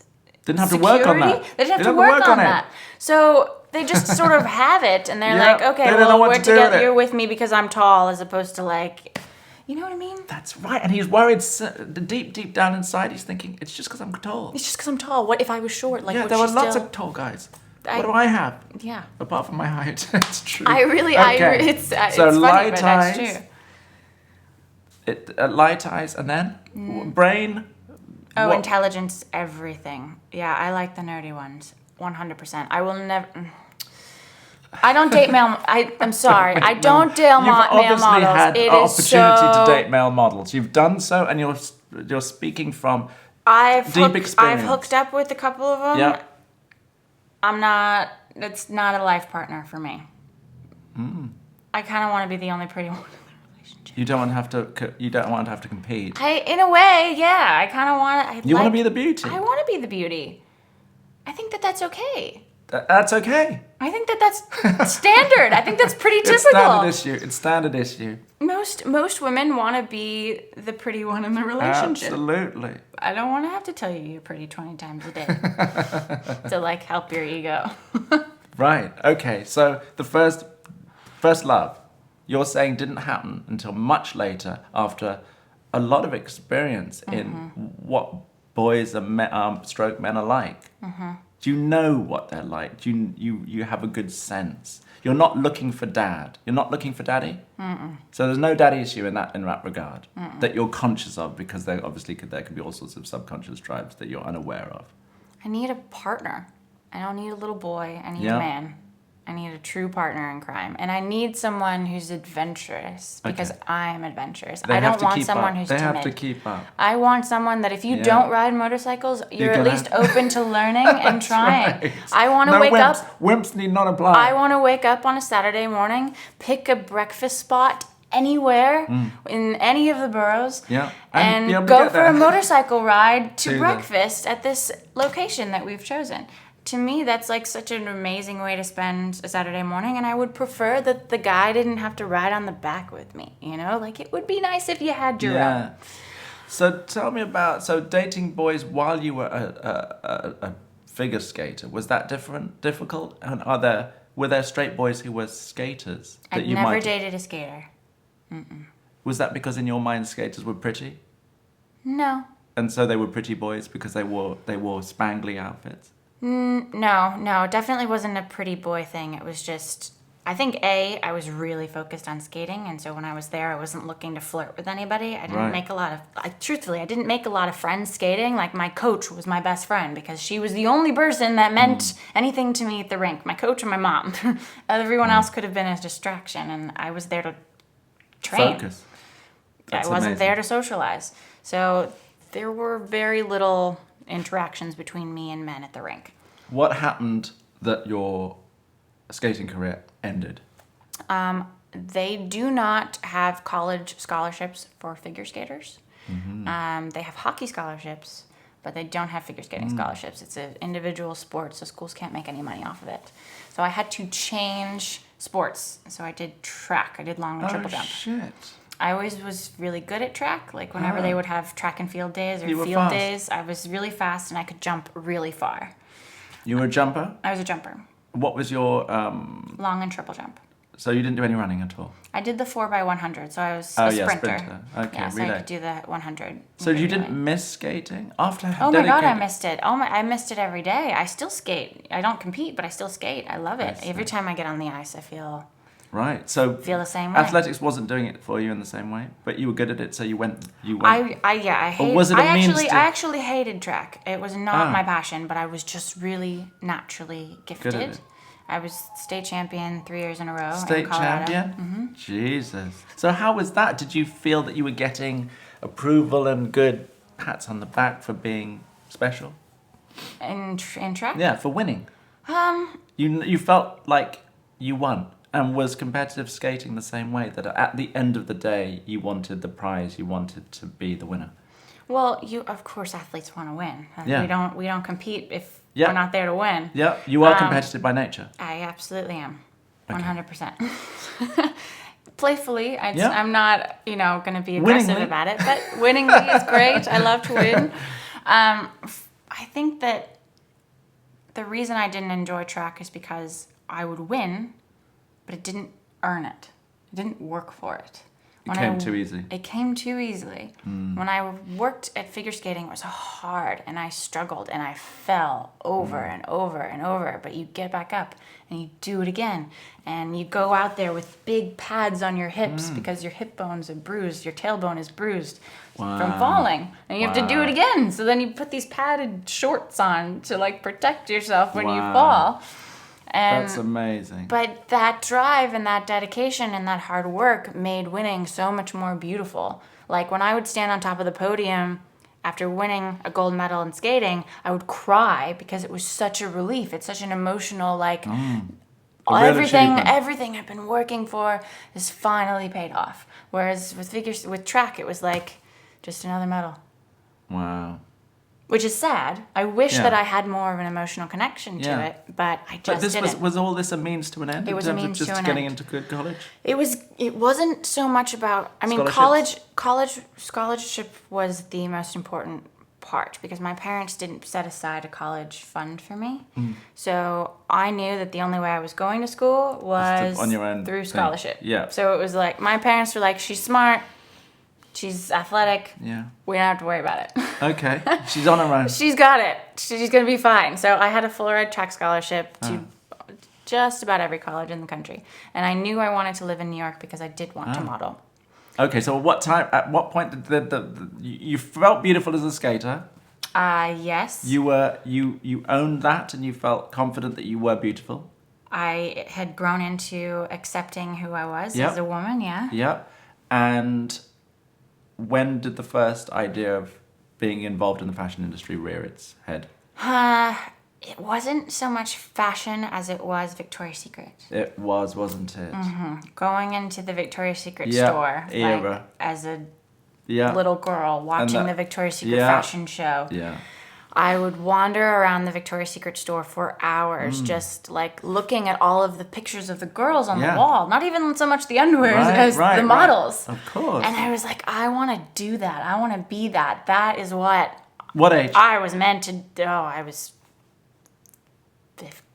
Didn't have security. to work on that. They didn't have to work on that. So they just sort of have it, and they're like, okay, they don't know well, what we're to do with together. it. You're with me because I'm tall, as opposed to, like, you know what I mean? That's right. And he's worried deep down inside. He's thinking, it's just because I'm tall. It's just because I'm tall. What if I was short? Like, Yeah, would there were she lots still... of tall guys. What do I have? Yeah. Apart from my height. It's true. It's so funny, lie but ties. that's true. Lie ties, and then brain. Oh, what- intelligence, everything. Yeah, I like the nerdy ones. 100%. I will never... I don't date male... I'm sorry. I don't date male models. You've obviously had It opportunity is so... to date male models. You've done so, and you're speaking from deep experience. I've hooked up with a couple of them. Yeah. I'm not... It's not a life partner for me. I kind of want to be the only pretty one in the relationship. You don't want to have to compete. In a way, yeah. I kind of want to... You want to be the beauty. I want to be the beauty. I think that's okay. That's okay. I think that's standard. I think that's pretty typical. It's standard issue. Most women want to be the pretty one in the relationship. Absolutely. I don't want to have to tell you you're pretty 20 times a day to, like, help your ego. Right. Okay. So the first love, you're saying didn't happen until much later, after a lot of experience in what boys and stroke men are like. Do you know what they're like? Do you have a good sense? You're not looking for dad. You're not looking for daddy. So there's no daddy issue in that regard that you're conscious of, because there could be all sorts of subconscious drives that you're unaware of. I need a partner. I don't need a little boy. I need a man. I need a true partner in crime. And I need someone who's adventurous, because I'm adventurous. I don't want someone who's timid. They have to keep up. I want someone that if you don't ride motorcycles, you're at least open to learning and trying. Right. I want to wake up. Wimps need not apply. I want to wake up on a Saturday morning, pick a breakfast spot anywhere in any of the boroughs, and go for a motorcycle ride to breakfast at this location that we've chosen. To me, that's like such an amazing way to spend a Saturday morning, and I would prefer that the guy didn't have to ride on the back with me, you know? Like, it would be nice if you had your own. So tell me about, dating boys while you were a figure skater, was that difficult? And were there straight boys who were skaters? I've never dated a skater. Was that because in your mind skaters were pretty? No. And so they were pretty boys because they wore spangly outfits? No, it definitely wasn't a pretty boy thing. It was just, I think, I was really focused on skating, and so when I was there, I wasn't looking to flirt with anybody. I didn't make a lot of, truthfully, I didn't make a lot of friends skating. Like, my coach was my best friend because she was the only person that meant anything to me at the rink. My coach and my mom. Everyone else could have been a distraction, and I was there to train. Focus. I wasn't there to socialize. So there were very little interactions between me and men at the rink. What happened that your skating career ended? They do not have college scholarships for figure skaters. They have hockey scholarships, but they don't have figure skating scholarships. It's an individual sport, so schools can't make any money off of it. So I had to change sports. So I did track. I did long and triple jump. Shit. I always was really good at track. Like, whenever they would have track and field days or field fast. days, I was really fast and I could jump really far. You were a jumper? I was a jumper. What was your... Long and triple jump. So you didn't do any running at all? I did the 4x100, so I was a sprinter. Sprinter. Okay, yeah, so relay. I could do the 100. So you didn't miss skating? Oh my God, I missed it. I missed it every day. I still skate. I don't compete, but I still skate. I love it. Every time I get on the ice, I feel... Right, so feel the same way. Athletics wasn't doing it for you in the same way, but you were good at it, so you went. I hated. Or was it I actually hated track. It was not my passion, but I was just really naturally gifted. Good at it. I was state champion 3 years in a row. State in Colorado. champion? Jesus. So how was that? Did you feel that you were getting approval and good pats on the back for being special? In track? Yeah, for winning. You felt like you won. And was competitive skating the same way, that at the end of the day, you wanted the prize, you wanted to be the winner? Well, of course, athletes want to win. Yeah. We don't compete if we're not there to win. Yeah, you are competitive by nature. I absolutely am, 100%. playfully. Yeah. I'm not, going to be aggressive Winningly. about it, but winningly is great. I love to win. I think that the reason I didn't enjoy track is because I would win, but it didn't earn it. I didn't work for it. It came too easy. It came too easily. When I worked at figure skating, it was hard, and I struggled, and I fell over and over and over. But you get back up, and you do it again. And you go out there with big pads on your hips because your hip bones are bruised, your tailbone is bruised from falling. And you have to do it again. So then you put these padded shorts on to, protect yourself when you fall. And, that's amazing. But that drive and that dedication and that hard work made winning so much more beautiful. Like when I would stand on top of the podium after winning a gold medal in skating, I would cry because it was such a relief. It's such an emotional, everything I've been working for is finally paid off. Whereas with track, it was just another medal. Wow. Which is sad. I wish that I had more of an emotional connection to it, but I just didn't. Was all this a means to an end? It was a means to an end. Just getting into good college? It wasn't so much about, college scholarship was the most important part because my parents didn't set aside a college fund for me. So I knew that the only way I was going to school was on your own through thing. scholarship. Yeah. So it was my parents were like, she's smart, she's athletic. Yeah. We don't have to worry about it. Okay. She's on her own. She's got it. She's going to be fine. So I had a full ride track scholarship to just about every college in the country. And I knew I wanted to live in New York because I did want to model. Okay, so at what point did you felt beautiful as a skater? Yes. You owned that and you felt confident that you were beautiful? I had grown into accepting who I was as a woman, yeah. Yep. And when did the first idea of being involved in the fashion industry rear its head? It wasn't so much fashion as it was Victoria's Secret. It was, wasn't it? Mm-hmm. Going into the Victoria's Secret store as a little girl watching the Victoria's Secret fashion show. Yeah. I would wander around the Victoria's Secret store for hours, just looking at all of the pictures of the girls on the wall. Not even so much the underwear as the models. Of course. And I was like, I want to do that. I want to be that. That is what age? I was meant to do. I was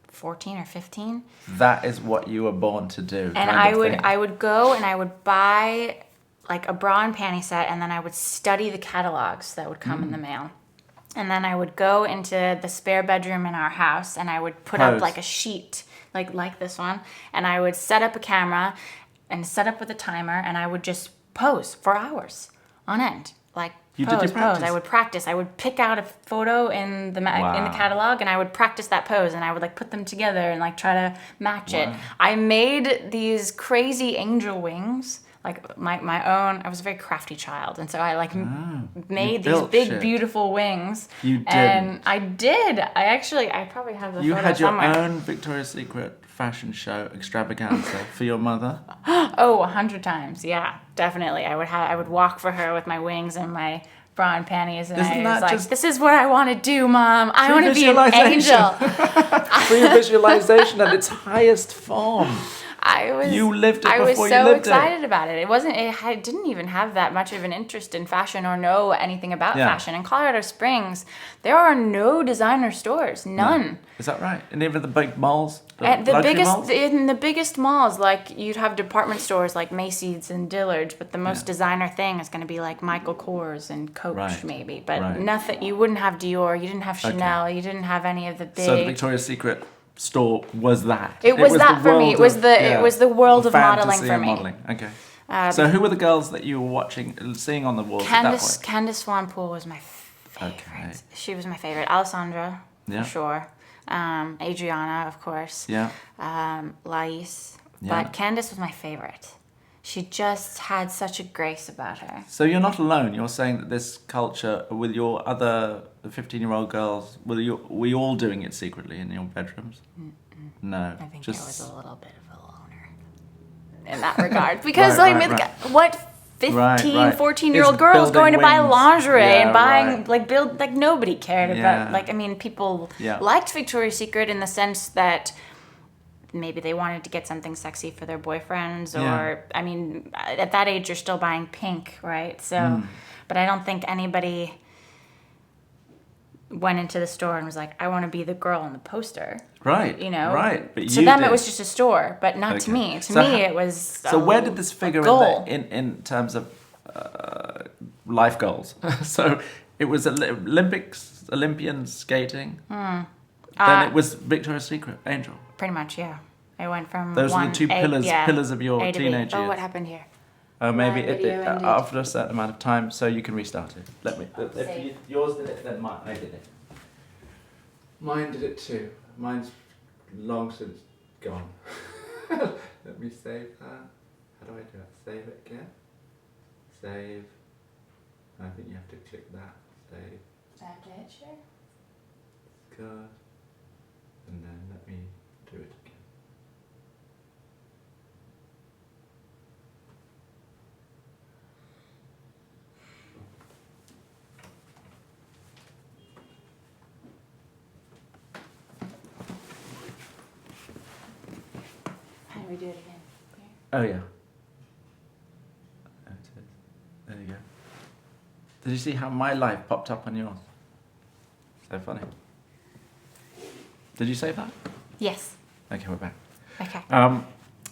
14 or 15. That is what you were born to do. And I would go and I would buy a bra and panty set, and then I would study the catalogs that would come in the mail. And then I would go into the spare bedroom in our house, and I would put up a sheet, like this one, and I would set up a camera and set up with a timer, and I would just pose for hours on end. You did your practice. I would practice. I would pick out a photo in the catalog, and I would practice that pose, and I would put them together and try to match it. I made these crazy angel wings. My own, I was a very crafty child, and so I made these big, beautiful wings. You did. And I did. I probably have the You photo had your somewhere. own Victoria's Secret fashion show extravaganza for your mother? 100 times, yeah, definitely. I would walk for her with my wings and my bra and panties, and Isn't I was that just this is what I want to do, Mom. I want to be an angel. Free visualization at its highest form. You lived it before you lived it. I was so excited about it. I didn't even have that much of an interest in fashion or know anything about fashion. In Colorado Springs, there are no designer stores. None. No. Is that right? And even the big malls? In the biggest malls, you'd have department stores like Macy's and Dillard's, but the most designer thing is going to be Michael Kors and Coach maybe. But nothing. You wouldn't have Dior. You didn't have Chanel. You didn't have any of the big. So the Victoria's Secret store was that. It was that for me. It was the world of modeling for me. Modeling. Okay. So who were the girls that you were watching, seeing on the walls at that point? Candace Swanpool was my favorite. Okay. She was my favorite. Alessandra, for sure. Adriana, of course. Yeah. Lais. Yeah. But Candace was my favorite. She just had such a grace about her. So you're not alone. You're saying that this culture, with your other 15-year-old girls, were you all doing it secretly in your bedrooms? Mm-mm. No. I think I was a little bit of a loner in that regard. Because, what 15, 14-year-old girls going to buy lingerie and buying, nobody cared about, people liked Victoria's Secret in the sense that maybe they wanted to get something sexy for their boyfriends, Yeah. or I mean, at that age, you're still buying pink, right? So, but I don't think anybody went into the store and was like, I want to be the girl on the poster. Right. You know? Right. But to you them, did. it was just a store, but not to Okay. me. To So me, it was So where did this figure goal. in terms of life goals? So it was Olympian skating. Then it was Victoria's Secret, Angel. Pretty much, yeah. I went from Those are the two pillars of your A to B. teenage Oh, years. what happened here? Maybe My video ended. after a certain amount of time, so you can restart it. Let me. If save. yours did it, then I did it. Mine did it too. Mine's long since gone. Let me save that. How do I do it? Save it again. Save. I think you have to click that. Save. Do I have to hit share? Good. And then let me do it again. How do we do it again? Here? Oh yeah. There it is. There you go. Did you see how my life popped up on yours? So funny. Did you save that? Yes. Okay, we're back. Okay.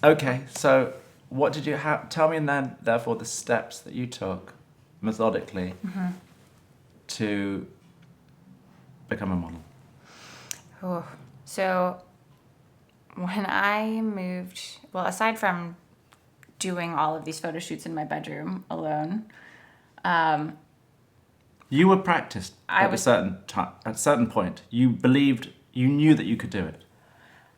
Okay, so what did you have? Tell me then, therefore, the steps that you took methodically to become a model. Oh. So when I moved, well, aside from doing all of these photo shoots in my bedroom alone, You were practiced at a certain time. At a certain point, you knew that you could do it.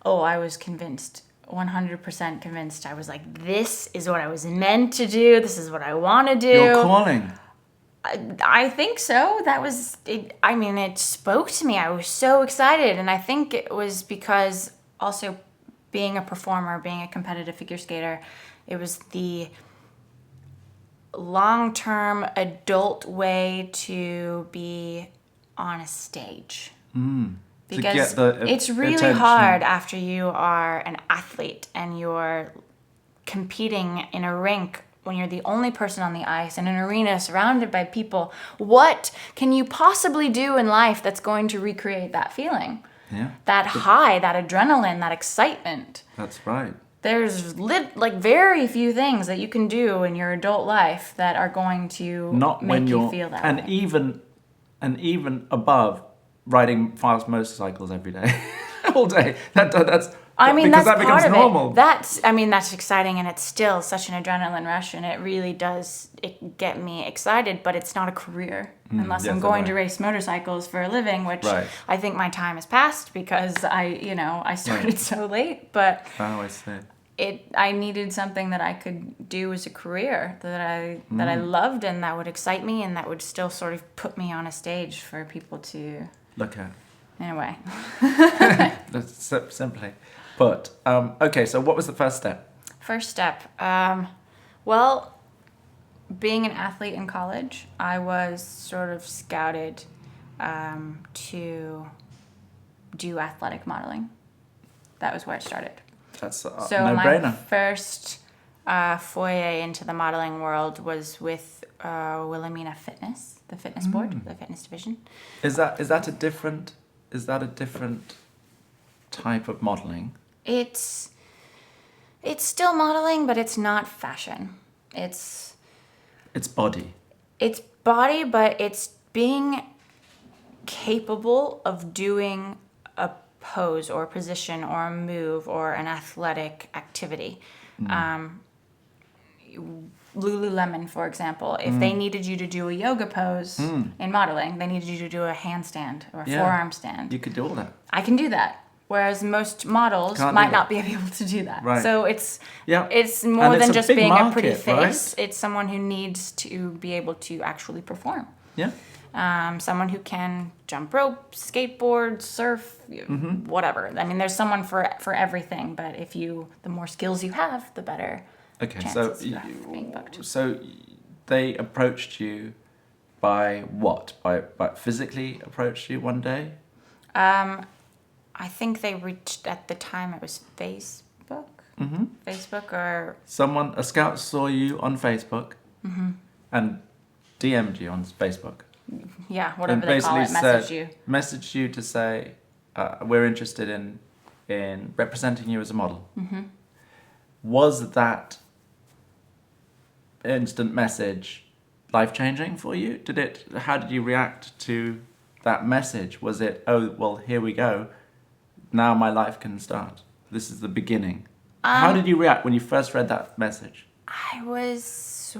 oh, I was convinced, 100% convinced. I was like, this is what I was meant to do. This is what I want to do. Your calling. I think so. That was it. I mean, it spoke to me. I was so excited. And I think it was because also being a performer, being a competitive figure skater, it was the long-term adult way to be on a stage. Because get the it's really attention. hard after you are an athlete and you're competing in a rink when you're the only person on the ice in an arena surrounded by people. What can you possibly do in life that's going to recreate that feeling? Yeah. That high, that adrenaline, that excitement. That's right. There's very few things that you can do in your adult life that are going to Not make when you you're feel that and way. even above riding fast motorcycles every day, all day. That's. I mean, because that's that part becomes of normal. it. That's exciting, and it's still such an adrenaline rush, and it really does get me excited. But it's not a career unless yes, I'm going right. to race motorcycles for a living, which Right. I think my time has passed because I started so late. But Oh, I see. I needed something that I could do as a career that I loved and that would excite me and that would still sort of put me on a stage for people to Look at. in a way. That's simply. But okay, so what was the first step? First step. Well, being an athlete in college, I was sort of scouted to do athletic modeling. That was where it started. That's a So no-brainer. my first foray into the modeling world was with Wilhelmina Fitness, the fitness board, the fitness division. Is that a different type of modeling? It's still modeling, but it's not fashion. It's body. It's body, but it's being capable of doing a pose or position or a move or an athletic activity. Lululemon, for example, if they needed you to do a yoga pose in modeling, they needed you to do a handstand or a forearm stand. You could do all that. I can do that. Whereas most models Can't do might that. not be able to do that. Right. So it's Yeah. it's more And it's than a just big being a pretty market, face. right? It's someone who needs to be able to actually perform. Yeah. Someone who can jump rope, skateboard, surf, whatever. I mean, there's someone for everything. But the more skills you have, the better Okay, chances you have of being booked. so they approached you by what? By physically approached you one day? I think they reached, at the time, it was Facebook. Mm-hmm. Facebook or... A scout saw you on Facebook and DM'd you on Facebook. Yeah, whatever And they call it, messaged you to say, we're interested in representing you as a model. Mm-hmm. Was that instant message life-changing for you? How did you react to that message? Was it, oh, well, here we go. Now my life can start. This is the beginning. How did you react when you first read that message? I was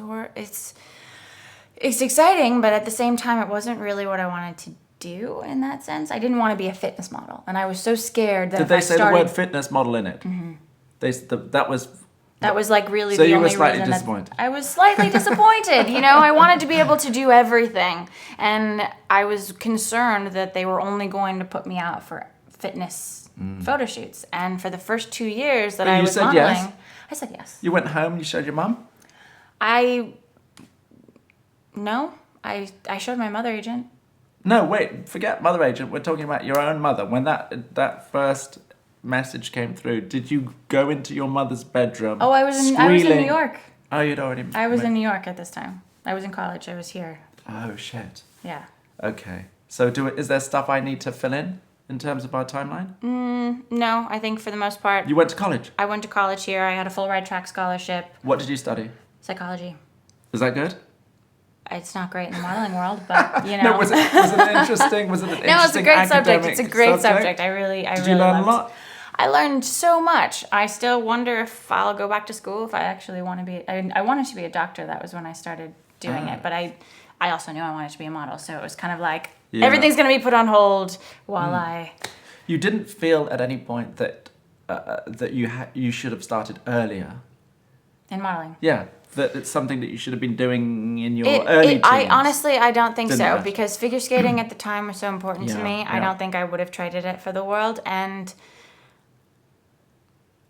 it's exciting, but at the same time, it wasn't really what I wanted to do in that sense. I didn't want to be a fitness model, and I was so scared that Did they say the word fitness model in it? Mm-hmm. That was like really so the you only were slightly reason disappointed. I was slightly disappointed. I wanted to be able to do everything, and I was concerned that they were only going to put me out for fitness photo shoots. And for the first 2 years that I was modeling, yes? I said yes. You went home. You showed your mum. No, I showed my mother agent. No, wait. Forget mother agent. We're talking about your own mother. When that first message came through, did you go into your mother's bedroom? Oh, I was in New York. Oh, you'd already. I was in New York at this time. I was in college. I was here. Oh shit. Yeah. Okay. So is there stuff I need to fill in terms of our timeline? No, I think for the most part. You went to college? I went to college here. I had a full ride track scholarship. What did you study? Psychology. Is that good? It's not great in the modeling world, but No, was it interesting? Was it an interesting No, it's a great subject. It's a great subject. I really Did you learn a lot? I learned so much. I still wonder if I'll go back to school if I actually want to be. I wanted to be a doctor. That was when I started doing it. But I also knew I wanted to be a model. So it was kind of like everything's going to be put on hold while I. You didn't feel at any point that you should have started earlier. In modeling. Yeah. That it's something that you should have been doing in your early teens. I don't think so, matter. because figure skating at the time was so important to me. Yeah. I don't think I would have traded it for the world, and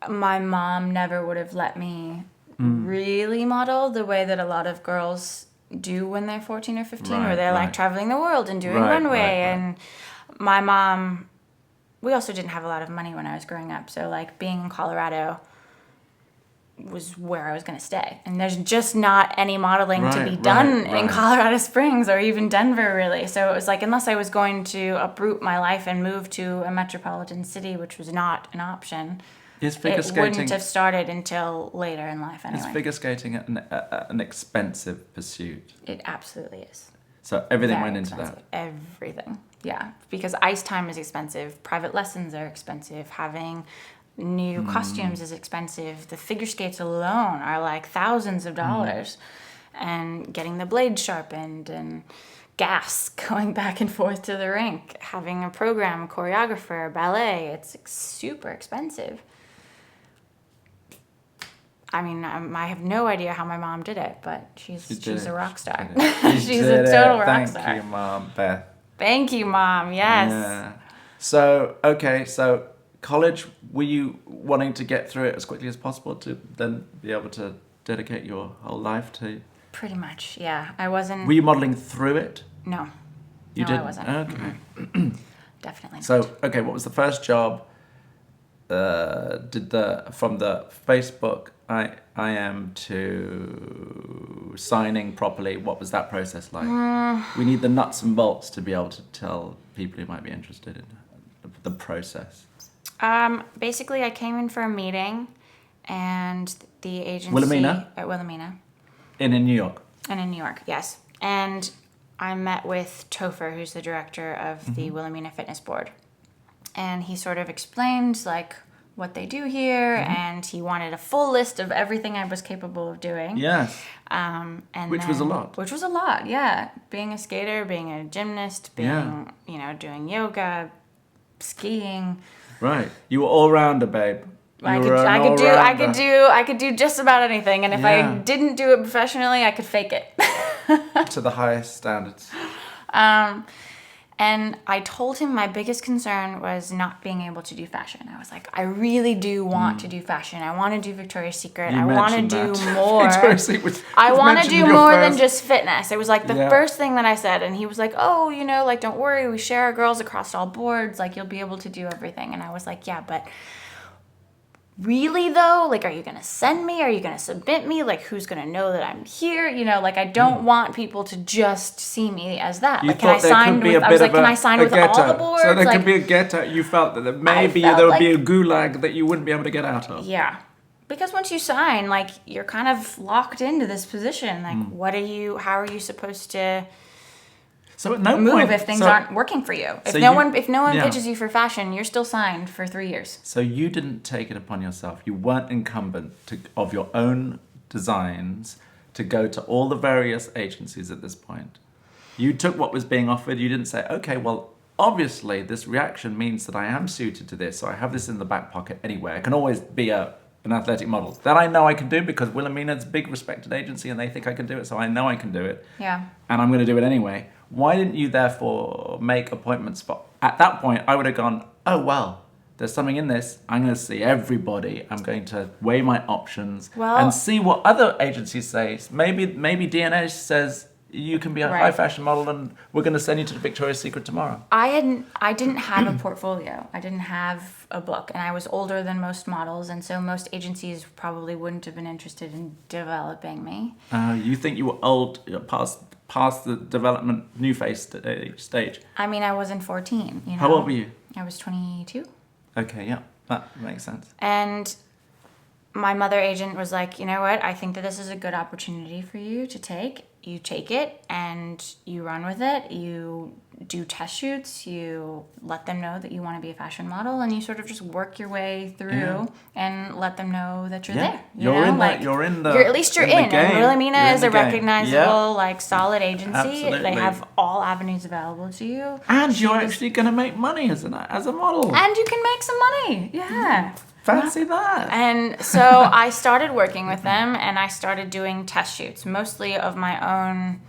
my mom never would have let me really model the way that a lot of girls do when they're 14 or 15, where they're like traveling the world and doing runway. And my mom, we also didn't have a lot of money when I was growing up, so like being in Colorado was where I was going to stay. And there's just not any modeling to be done in Colorado Springs or even Denver, really. So it was like, unless I was going to uproot my life and move to a metropolitan city, which was not an option, it wouldn't have started until later in life anyway. Is figure skating an expensive pursuit? It absolutely is. So everything went into that? Everything, yeah. Because ice time is expensive. Private lessons are expensive. Having new costumes is expensive. The figure skates alone are like thousands of dollars. And getting the blade sharpened and gas going back and forth to the rink. Having a program, choreographer, ballet, it's super expensive. I mean, I have no idea how my mom did it, but she's a rock star. She's a total rock star. Thank you, Mom, Beth. Thank you, Mom. Yes. Yeah. So college, were you wanting to get through it as quickly as possible to then be able to dedicate your whole life to? Pretty much, yeah. I wasn't. Were you modeling through it? No. You didn't? I wasn't. Okay. Definitely not. So, what was the first job? From the Facebook I am to signing properly, what was that process like? We need the nuts and bolts to be able to tell people who might be interested in the process. Basically, I came in for a meeting, and the agency... Wilhelmina? At Wilhelmina. In New York? And in New York, yes. And I met with Topher, who's the director of the Wilhelmina Fitness Board. And he sort of explained, like, what they do here, and he wanted a full list of everything I was capable of doing. Yes. Which was a lot. Which was a lot, yeah. Being a skater, being a gymnast, being, doing yoga, skiing. Right. You were all-rounder, babe. I could do just about anything, and if I didn't do it professionally, I could fake it. To the highest standards. And I told him my biggest concern was not being able to do fashion. I was like, I really do want to do fashion. I want to do Victoria's Secret. I want to do more. I want to do more than just fitness. It was like the first thing that I said. And he was like, oh, you know, like, don't worry. We share our girls across all boards. Like, you'll be able to do everything. And I was like, yeah, but really though, like, are you going to send me? Are you going to submit me? Like, who's going to know that I'm here? You know, like, I don't want people to just see me as that. Like, can I sign with, I was like, can I sign with all the boards? So there could be a get out. You felt that maybe there would be a gulag that you wouldn't be able to get out of. Yeah. Because once you sign, like, you're kind of locked into this position. Like, how are you supposed to so at no move point, if things aren't working for you? If no one pitches you for fashion, you're still signed for 3 years. So you didn't take it upon yourself. You weren't incumbent of your own designs to go to all the various agencies at this point. You took what was being offered. You didn't say, okay, well, obviously this reaction means that I am suited to this, so I have this in the back pocket anyway. I can always be an athletic model. That I know I can do because Wilhelmina's a big respected agency and they think I can do it, so I know I can do it. Yeah. And I'm going to do it anyway. Why didn't you therefore make appointments for... At that point, I would have gone, oh, well, there's something in this. I'm going to see everybody. I'm going to weigh my options and see what other agencies say. Maybe DNA says you can be a high fashion model and we're going to send you to the Victoria's Secret tomorrow. I didn't have a portfolio. I didn't have a book, and I was older than most models, and so most agencies probably wouldn't have been interested in developing me. You think you were old, past the development new phase stage? I mean, I wasn't 14, you know. How old were you? I was 22. Okay, yeah, that makes sense. And my mother agent was like, you know what, I think that this is a good opportunity for you to take. You take it and you run with it. You do test shoots. You let them know that you want to be a fashion model, and you sort of just work your way through and let them know that you're there. You're in the at least you're in. And Wilhelmina is a recognizable, solid agency. Absolutely. They have all avenues available to you. And you're actually going to make money as a model. And you can make some money. Yeah. Fancy that. And so I started working with them, and I started doing test shoots, mostly of my own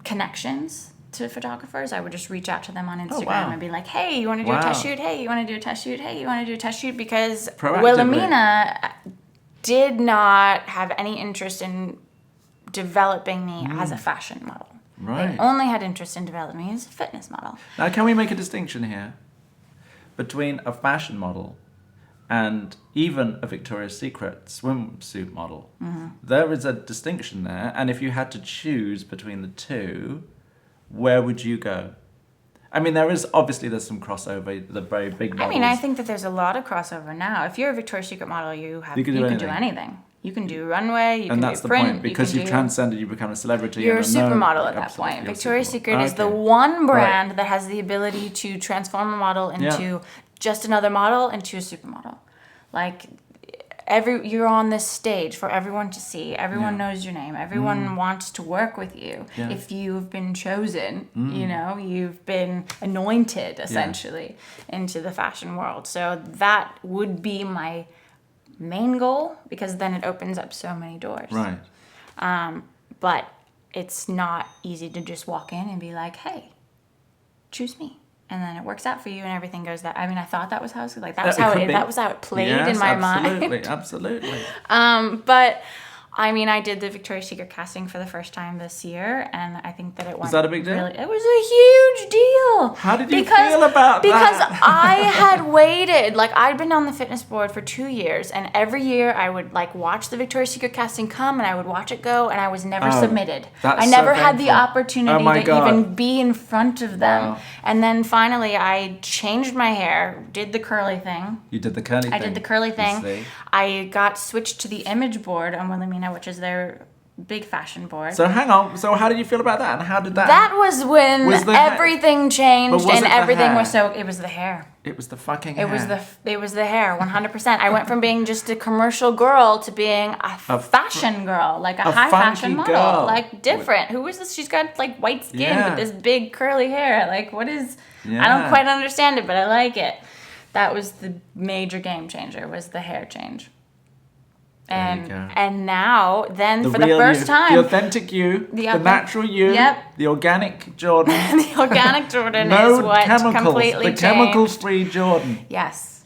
connections to photographers. I would just reach out to them on Instagram and be like, hey, you want to do a test shoot? Hey, you want to do a test shoot? Hey, you want to do a test shoot? Because Wilhelmina did not have any interest in developing me as a fashion model. Right. They only had interest in developing me as a fitness model. Now, can we make a distinction here between a fashion model and even a Victoria's Secret swimsuit model? Mm-hmm. There is a distinction there, and if you had to choose between the two, where would you go? I mean, there's some crossover, the very big models. I mean, I think that there's a lot of crossover now. If you're a Victoria's Secret model, you can do anything. You can do runway, you can do print. And that's the point, because you've transcended, you become a celebrity. You're a supermodel at that point. Victoria's Secret is the one brand that has the ability to transform a model into just another model into a supermodel. Like, you're on this stage for everyone to see. Everyone knows your name. Everyone wants to work with you. Yeah. If you've been chosen, you've been anointed, essentially, into the fashion world. So that would be my main goal, because then it opens up so many doors. Right. But it's not easy to just walk in and be like, hey, choose me. And then it works out for you and everything goes that. I mean, I thought that was how that was how it played in my mind. Absolutely. But I mean, I did the Victoria's Secret casting for the first time this year, and I think that it went. Was that a big deal? It was a huge deal. How did you feel about that? Because I had waited, I'd been on the fitness board for 2 years, and every year I would watch the Victoria's Secret casting come, and I would watch it go, and I was never submitted. I never had the opportunity to even be in front of them. Wow. And then finally, I changed my hair, did the curly thing. You did the curly thing. I did the curly thing. I got switched to the image board on Wilhelmina, which is their big fashion board. So hang on. So how did you feel about that? And how did that... That was when everything changed, and everything was so... It was the hair. It was the fucking hair. It was the hair, 100%. I went from being just a commercial girl to being a fashion girl, a high fashion model. Girl. Different. Who is this? She's got white skin with this big curly hair. What is... I don't quite understand it, but I like it. That was the major game changer, was the hair change. And now, then for the real first you, time, the authentic you, the natural you, the organic Jordan. The organic Jordan no is what chemicals, completely the changed. chemical-free Jordan. Yes.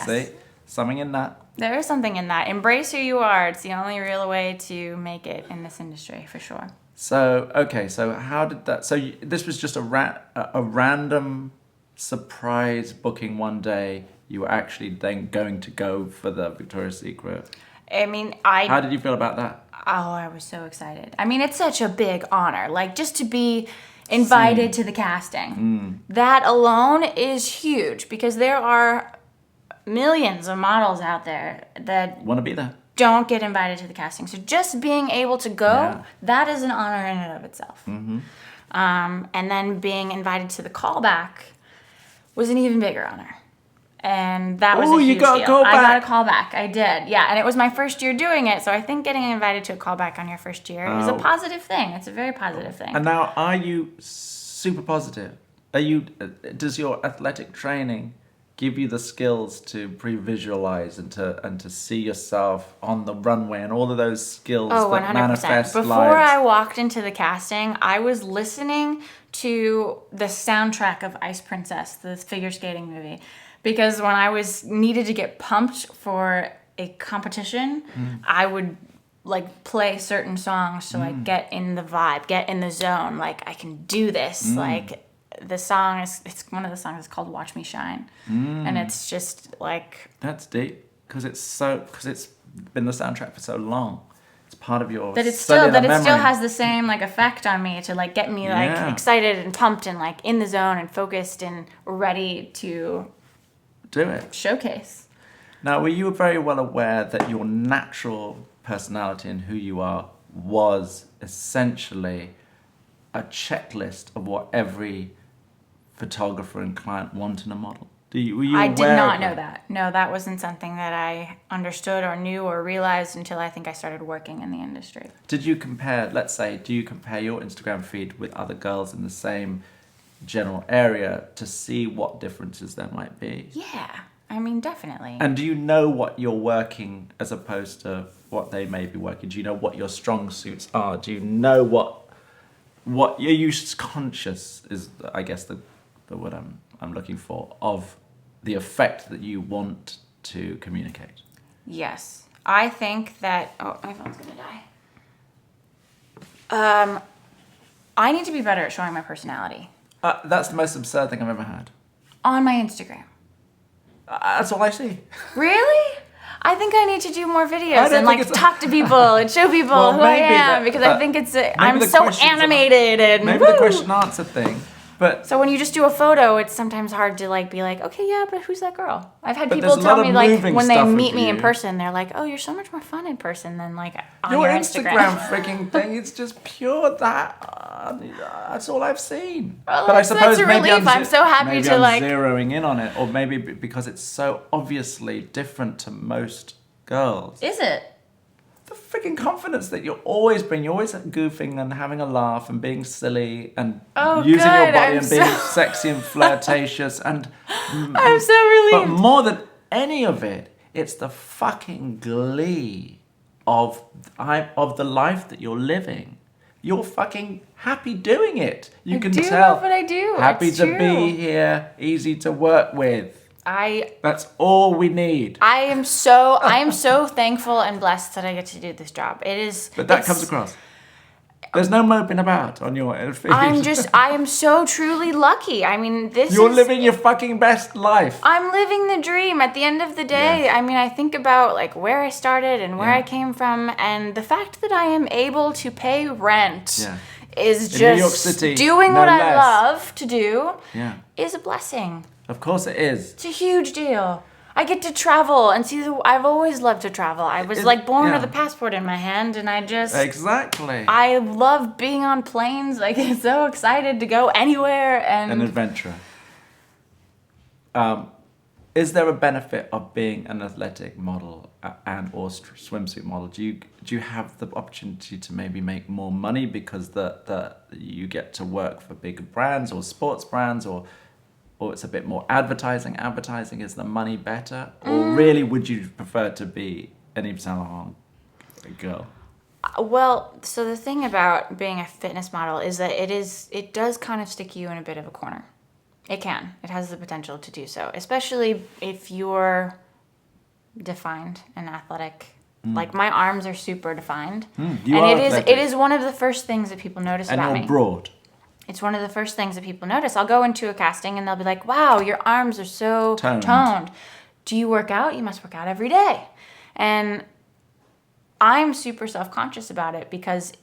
See, something in that. There is something in that. Embrace who you are. It's the only real way to make it in this industry, for sure. So, okay, so how did that... So this was just a random surprise booking one day. You were actually then going to go for the Victoria's Secret. I mean, How did you feel about that? Oh, I was so excited. I mean, it's such a big honor. Like, just to be invited to the casting. That alone is huge, because there are millions of models out there that Want to be there? don't get invited to the casting. So just being able to go, that is an honor in and of itself. And then being invited to the callback was an even bigger honor. And that was a huge deal. I got a callback. I did. Yeah. And it was my first year doing it. So I think getting invited to a callback on your first year is a positive thing. It's a very positive thing. And now, are you super positive? Does your athletic training give you the skills to pre-visualize and to see yourself on the runway and all of those skills that manifest Before lives? I walked into the casting, I was listening to the soundtrack of Ice Princess, the figure skating movie. Because when I needed to get pumped for a competition, I would like play certain songs to like get in the vibe, get in the zone. Like, I can do this. Like, the song it's one of the songs is called "Watch Me Shine," and it's just like, that's deep, because it's been the soundtrack for so long. It's part of your it cellular memory. still has the same like effect on me to like get me like excited and pumped and like in the zone and focused and ready to do it. Showcase. Now, were you very well aware that your natural personality and who you are was essentially a checklist of what every photographer and client want in a model? Were you aware I did not of know that. No, that wasn't something that I understood or knew or realized until I think I started working in the industry. Did you compare, let's say, do you compare your Instagram feed with other girls in the same general area to see what differences there might be? Yeah, I mean, definitely. And do you know what you're working as opposed to what they may be working? Do you know what your strong suits are? Do you know what you're conscious is, I guess, the word I'm looking for, of the effect that you want to communicate? Yes. I think that... Oh, my phone's going to die. I need to be better at showing my personality. That's the most absurd thing I've ever had. On my Instagram. That's all I see. Really? I think I need to do more videos and like talk to people and show people who I am, because I think I'm so animated and maybe the question answer thing. But so when you just do a photo, it's sometimes hard to like be like, okay, yeah, but who's that girl? I've had people tell me like when they meet me in person, they're like, oh, you're so much more fun in person than like on your Instagram freaking thing. It's just pure that. That's all I've seen. Well, but I suppose that's a maybe relief. I'm so happy to like zeroing in on it, or maybe because it's so obviously different to most girls. Is it? The freaking confidence that you always bring. You're always goofing and having a laugh and being silly and using your body and being sexy and flirtatious and... I'm so relieved. But more than any of it, it's the fucking glee of the life that you're living. You're fucking happy doing it. You can tell. I love what I do. Happy to be here, easy to work with. That's all we need. I am so thankful and blessed that I get to do this job. It is. But that comes across. There's no moping about on your feed. I am so truly lucky. I mean, You're living your fucking best life. I'm living the dream at the end of the day. Yeah. I mean, I think about like where I started and where I came from, and the fact that I am able to pay rent is just in New York City, doing what I love to do is a blessing. Of course it is. It's a huge deal. I get to travel and see I've always loved to travel. I was like born with a passport in my hand, and I just... Exactly. I love being on planes. Like, I'm so excited to go anywhere and... An adventurer. Is there a benefit of being an athletic model and or swimsuit model? Do you have the opportunity to maybe make more money because you get to work for bigger brands or sports brands, or it's a bit more advertising? Is the money better? Or really would you prefer to be an Yves Saint Laurent girl. Well, so the thing about being a fitness model is that it does kind of stick you in a bit of a corner. It can. It has the potential to do so, especially if you're defined and athletic. Like my arms are super defined, and it is one of the first things that people notice about me. And you're broad. It's one of the first things that people notice. I'll go into a casting and they'll be like, "Wow, your arms are so toned. Do you work out? You must work out every day." And I'm super self-conscious about it because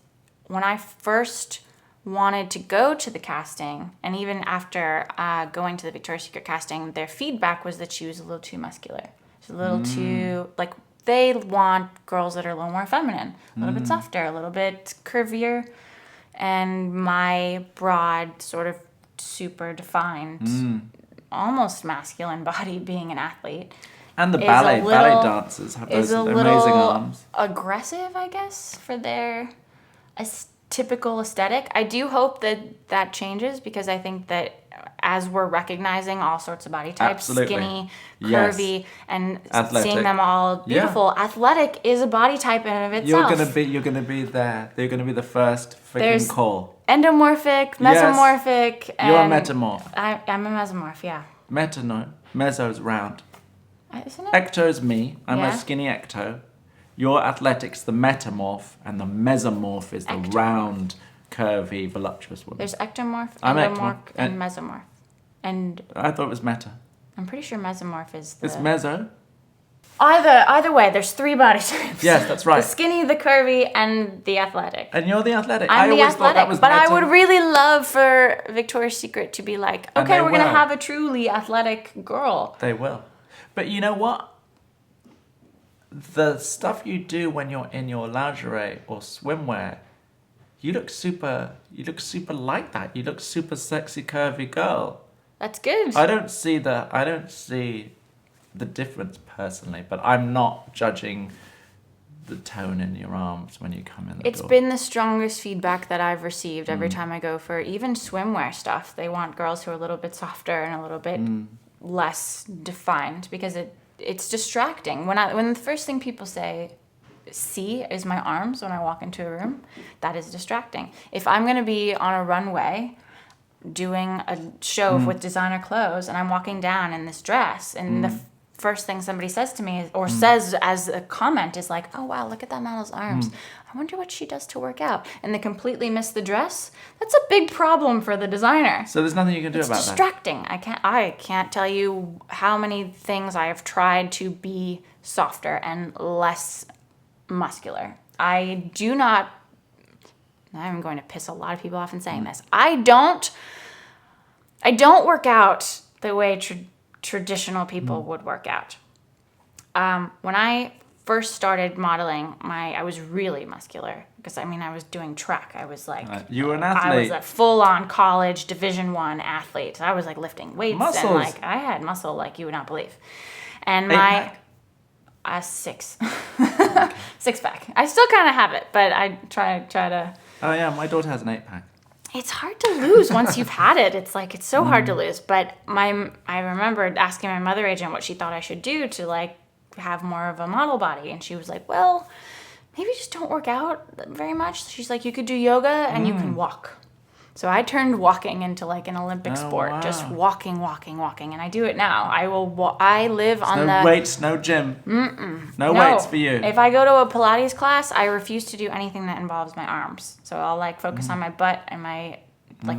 when I first wanted to go to the casting, and even after going to the Victoria's Secret casting, their feedback was that she was a little too muscular. She's a little too, like, they want girls that are a little more feminine, a little bit softer, a little bit curvier. And my broad, sort of super defined, almost masculine body being an athlete. And the ballet dancers have those amazing arms. Aggressive, I guess, for their typical aesthetic. I do hope that changes because I think that as we're recognizing all sorts of body types, skinny, curvy, and athletic. seeing them all beautiful, athletic is a body type in and of itself. You're gonna be there. They're gonna be the first freaking call. Endomorphic, mesomorphic, and you're a metamorph. I'm a mesomorph, yeah. Meso's round. Isn't it? Ecto's me. I'm a skinny ecto. Your athletics, the metamorph, and the mesomorph is the round, curvy, voluptuous one. There's ectomorph, I'm endomorph, and mesomorph. And I thought it was meta. I'm pretty sure mesomorph is the... It's meso. Either way, there's 3 body types. Yes, that's right. The skinny, the curvy, and the athletic. And you're the athletic. I always athletic, thought that was but meta. I would really love for Victoria's Secret to be like, okay, we're going to have a truly athletic girl. They will. But you know what? The stuff you do when you're in your lingerie or swimwear, you look super like that. You look super sexy, curvy girl. That's good. I don't see the difference personally, but I'm not judging the tone in your arms when you come in the door. It's been the strongest feedback that I've received every time I go for even swimwear stuff. They want girls who are a little bit softer and a little bit less defined because it's distracting. When the first thing people see is my arms when I walk into a room, that is distracting. If I'm going to be on a runway doing a show with designer clothes and I'm walking down in this dress and the first thing somebody says to me says as a comment is like, "Oh wow, look at that model's arms. I wonder what she does to work out." And they completely miss the dress. That's a big problem for the designer. So there's nothing you can do about that. It's distracting. I can't tell you how many things I have tried to be softer and less muscular. I'm going to piss a lot of people off in saying this. I don't work out the way traditional people would work out. When I first started modeling, I was really muscular because I was doing track. I was like, you were an athlete. I was a full-on college Division I athlete. I was like lifting weights Muscles. and like I had muscle like you would not believe. And six pack. I still kind of have it, but I try to. Oh yeah, my daughter has an 8-pack. It's hard to lose once you've had it. It's like, it's so hard to lose. But I remembered asking my mother agent what she thought I should do to like have more of a model body. And she was like, well, maybe just don't work out very much. She's like, you could do yoga and you can walk. So I turned walking into like an Olympic sport, wow. just walking. And I do it now. I live on no weights, no gym. No weights for you. If I go to a Pilates class, I refuse to do anything that involves my arms. So I'll like focus on my butt and my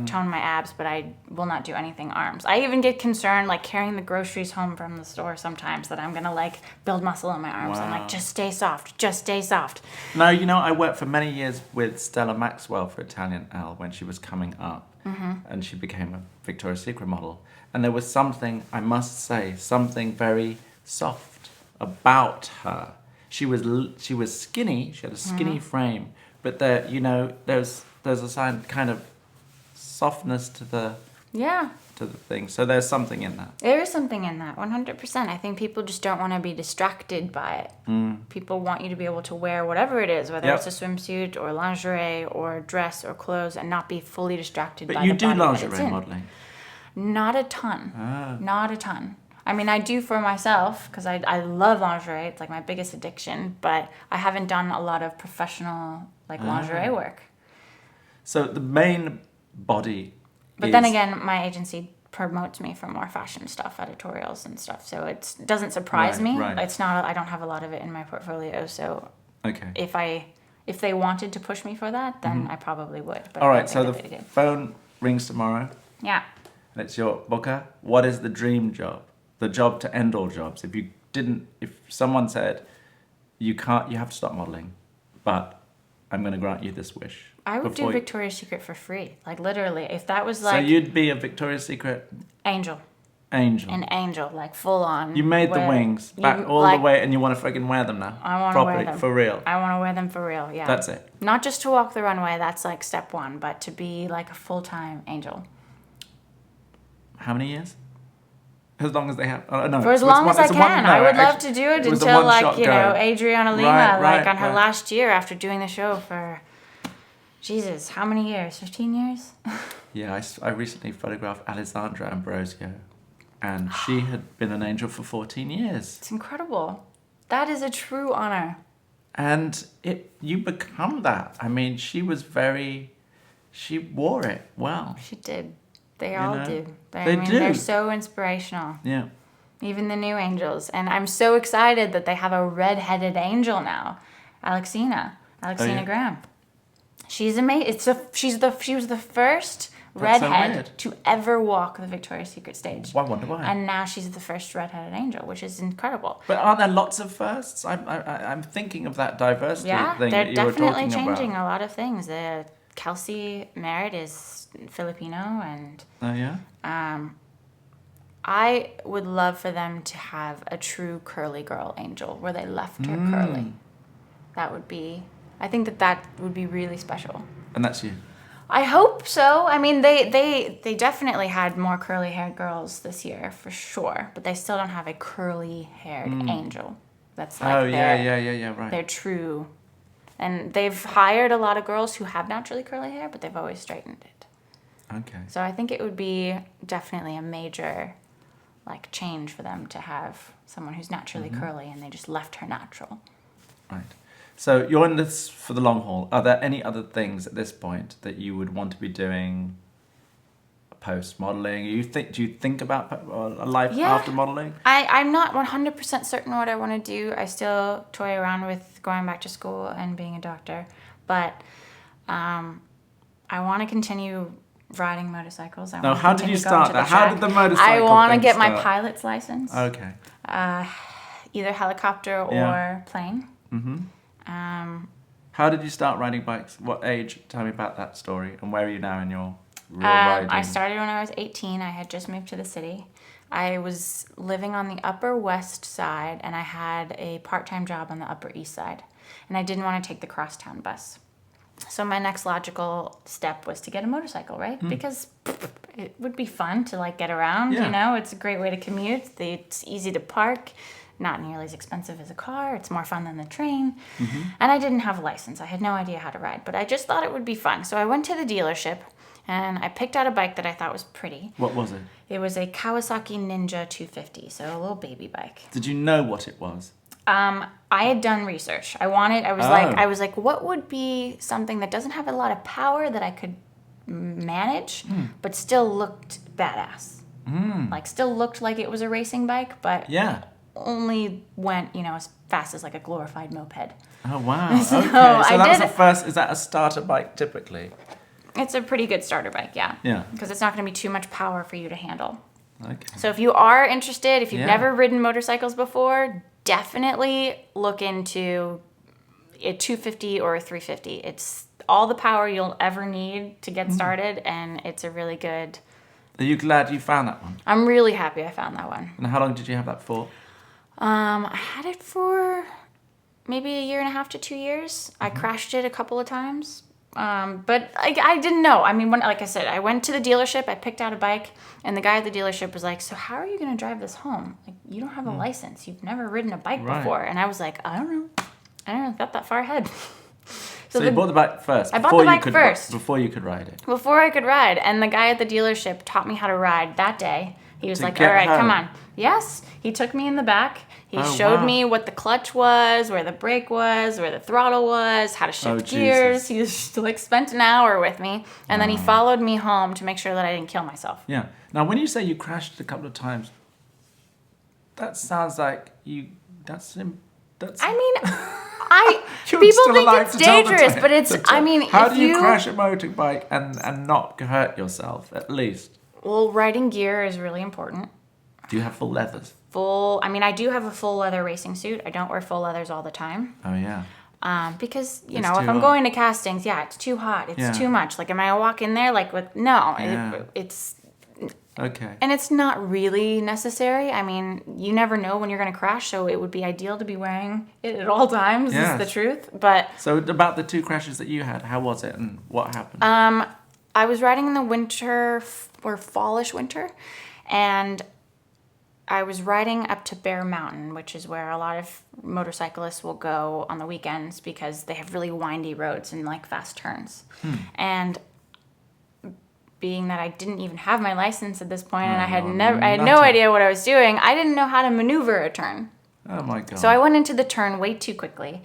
tone my abs, but I will not do anything arms. I even get concerned like carrying the groceries home from the store sometimes that I'm gonna like build muscle in my arms. Wow. I'm like, just stay soft. No, I worked for many years with Stella Maxwell for Italian Elle when she was coming up, and she became a Victoria's Secret model. And there was something, I must say, something very soft about her. She was skinny. She had a skinny frame, but there's a sign kind of softness to the thing. So there's something in that. There is something in that, 100%. I think people just don't want to be distracted by it. People want you to be able to wear whatever it is, whether it's a swimsuit or lingerie or dress or clothes, and not be fully distracted by the body. But you do lingerie modeling? Not a ton. Not a ton. I mean, I do for myself because I love lingerie. It's like my biggest addiction. But I haven't done a lot of professional lingerie work. So the main body. But then again, my agency promotes me for more fashion stuff, editorials and stuff. So it doesn't surprise me. Right. It's not. I don't have a lot of it in my portfolio. So okay. If they wanted to push me for that, then I probably would. But all right. So the phone rings tomorrow. Yeah. And it's your booker. What is the dream job? The job to end all jobs. If someone said you have to stop modeling, but I'm going to grant you this wish. I would do Victoria's Secret for free. Like literally, if that was like. So you'd be a Victoria's Secret angel. An angel, like full on. You made the wings back the way, and you want to freaking wear them now. I want to wear them for real. I want to wear them for real. Yeah. That's it. Not just to walk the runway. That's like step one, but to be like a full-time angel. How many years? As long as they have. No. For as long as I can. I would love to do it until Adriana Lima, on her last year after doing the show for. Jesus, how many years? 15 years? Yeah, I recently photographed Alessandra Ambrosio, and she had been an angel for 14 years. It's incredible. That is a true honor. And you become that. I mean, she wore it well. She did. They all do. They do. They're so inspirational. Yeah. Even the new angels. And I'm so excited that they have a red-headed angel now. Alexina Graham. She's amazing. She was the first redhead to ever walk the Victoria's Secret stage. I wonder why. And now she's the first redheaded angel, which is incredible. But aren't there lots of firsts? I'm thinking of that diversity thing that you were talking about. They're definitely changing a lot of things. Kelsey Merritt is Filipino, and I would love for them to have a true curly girl angel where they left her curly. I think that would be really special. And that's you. I hope so. I mean, they definitely had more curly haired girls this year for sure, but they still don't have a curly haired angel. That's like right. They're true. And they've hired a lot of girls who have naturally curly hair, but they've always straightened it. Okay. So I think it would be definitely a major change for them to have someone who's naturally curly and they just left her natural. Right. So you're in this for the long haul. Are there any other things at this point that you would want to be doing post modeling? Do you think about a life after modeling? I'm not 100% certain what I want to do. I still toy around with going back to school and being a doctor, but I want to continue riding motorcycles. How did you start that? How did the motorcycle I want to get my pilot's license. Okay. Either helicopter or plane. Mm-hmm. How did you start riding bikes? What age? Tell me about that story. And where are you now in your real riding? I started when I was 18. I had just moved to the city. I was living on the Upper West Side, and I had a part-time job on the Upper East Side. And I didn't want to take the crosstown bus. So my next logical step was to get a motorcycle, right? Because it would be fun to get around, It's a great way to commute. It's easy to park. Not nearly as expensive as a car. It's more fun than the train. Mm-hmm. And I didn't have a license. I had no idea how to ride, but I just thought it would be fun. So I went to the dealership and I picked out a bike that I thought was pretty. What was it? It was a Kawasaki Ninja 250, so a little baby bike. Did you know what it was? I had done research. I was like, what would be something that doesn't have a lot of power that I could manage, but still looked badass? Still looked like it was a racing bike, but only went, as fast as a glorified moped. Oh, wow. So okay. So that was the first, is that a starter bike typically? It's a pretty good starter bike, yeah. Yeah. Because it's not going to be too much power for you to handle. Okay. So if you are interested, if you've never ridden motorcycles before, definitely look into a 250 or a 350. It's all the power you'll ever need to get started, and it's a really good... Are you glad you found that one? I'm really happy I found that one. And how long did you have that for? I had it for maybe 1.5 to 2 years. I crashed it a couple of times. But I didn't know. I mean, like I said, I went to the dealership, I picked out a bike, and the guy at the dealership was like, so how are you going to drive this home? You don't have a license. You've never ridden a bike before. And I was like, I don't know. I don't know. Got that far ahead. So you bought the bike first? I bought the bike first. Before you could ride it? Before I could ride. And the guy at the dealership taught me how to ride that day. He was To like, get all right, come home? on. Yes, he took me in the back. He Oh, showed wow. me what the clutch was, where the brake was, where the throttle was, how to shift Oh, gears. Jesus. He just like spent an hour with me, and then he followed me home to make sure that I didn't kill myself. Yeah. Now, when you say you crashed a couple of times, that sounds like you. That's. I mean, You're people still think alive it's to tell the dangerous, tale- but it's. to tell- I mean, how if do you crash a motorbike and not hurt yourself at least? Well, riding gear is really important. Do you have full leathers? I mean, I do have a full leather racing suit. I don't wear full leathers all the time. Oh yeah. Because, It's if too I'm hot. going to castings, it's too hot. It's Yeah. too much. Like, am I walk in there like with, no, Yeah. it's, Okay. and it's not really necessary. I mean, you never know when you're going to crash, so it would be ideal to be wearing it at all times, Yes. is the truth. But So about the 2 crashes that you had, how was it and what happened? I was riding in the winter or fallish winter, and I was riding up to Bear Mountain, which is where a lot of motorcyclists will go on the weekends because they have really windy roads and like fast turns. And being that I didn't even have my license at this point, and I had no nothing. idea what I was doing, I didn't know how to maneuver a turn. Oh my God. So I went into the turn way too quickly,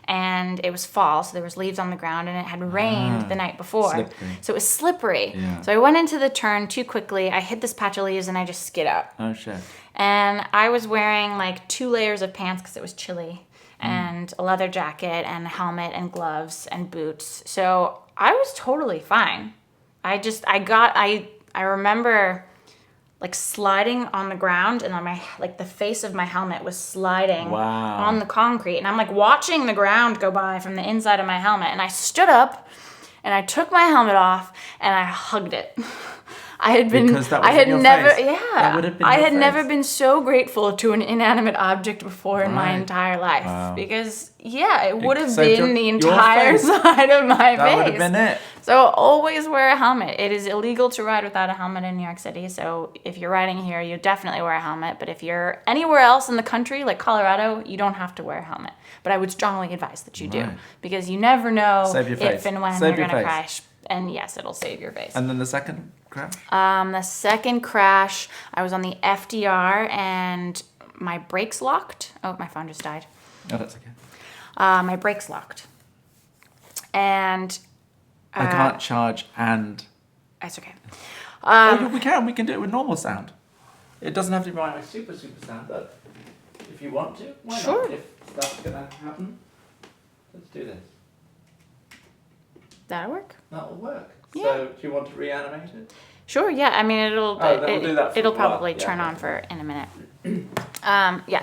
and it was fall, so there was leaves on the ground, and it had rained the night before. Slippery. So it was slippery. Yeah. So I went into the turn too quickly. I hit this patch of leaves, and I just skid out. Oh shit. And I was wearing like 2 layers of pants because it was chilly, and a leather jacket, and a helmet, and gloves, and boots. So I was totally fine. I remember like sliding on the ground, and on the face of my helmet was sliding Wow. on the concrete, and I'm like watching the ground go by from the inside of my helmet, and I stood up and I took my helmet off and I hugged it. Because that was I had in your never, face. yeah, That would have been I your had never face. been so grateful to an inanimate object before in my Right. entire life. Wow. Because, it would have saved been the your entire face. side of my That face. would have been it. So always wear a helmet. It is illegal to ride without a helmet in New York City. So if you're riding here, you definitely wear a helmet. But if you're anywhere else in the country, like Colorado, you don't have to wear a helmet. But I would strongly advise that you do. Right. Because you never know Save your face. if and when Save you're your going to face. crash. And yes, it'll save your face. And then the second crash? The second crash, I was on the FDR and my brakes locked. Oh, my phone just died. Oh, that's okay. My brakes locked. And I can't charge and... it's okay. we can. We can do it with normal sound. It doesn't have to be my super sound, but if you want to, why Sure. not? If that's going to happen, let's do this. That'll work. That'll work. Yeah. So, do you want to reanimate it? Sure, yeah. I mean, that'll do that for it'll a while. probably Yeah. turn on in a minute.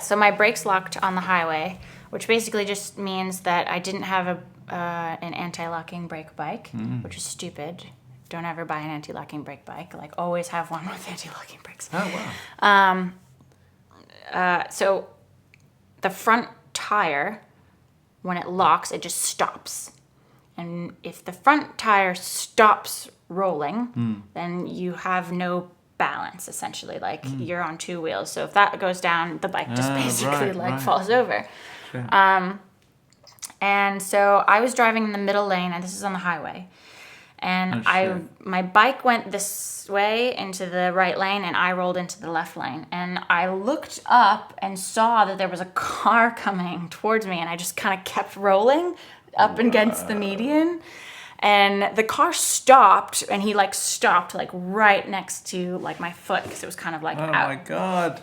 So my brakes locked on the highway, which basically just means that I didn't have an anti-locking brake bike, which is stupid. Don't ever buy an anti-locking brake bike. Like, always have one with anti-locking brakes. Oh, wow. So the front tire, when it locks, it just stops. And if the front tire stops rolling, then you have no balance, essentially. Like, you're on 2 wheels. So if that goes down, the bike just basically right. falls over. Sure. And so I was driving in the middle lane, and this is on the highway. And my bike went this way into the right lane, and I rolled into the left lane. And I looked up and saw that there was a car coming towards me, and I just kind of kept rolling up against the median. And the car stopped, and he stopped right next to my foot, because it was kind of Oh, out. my God.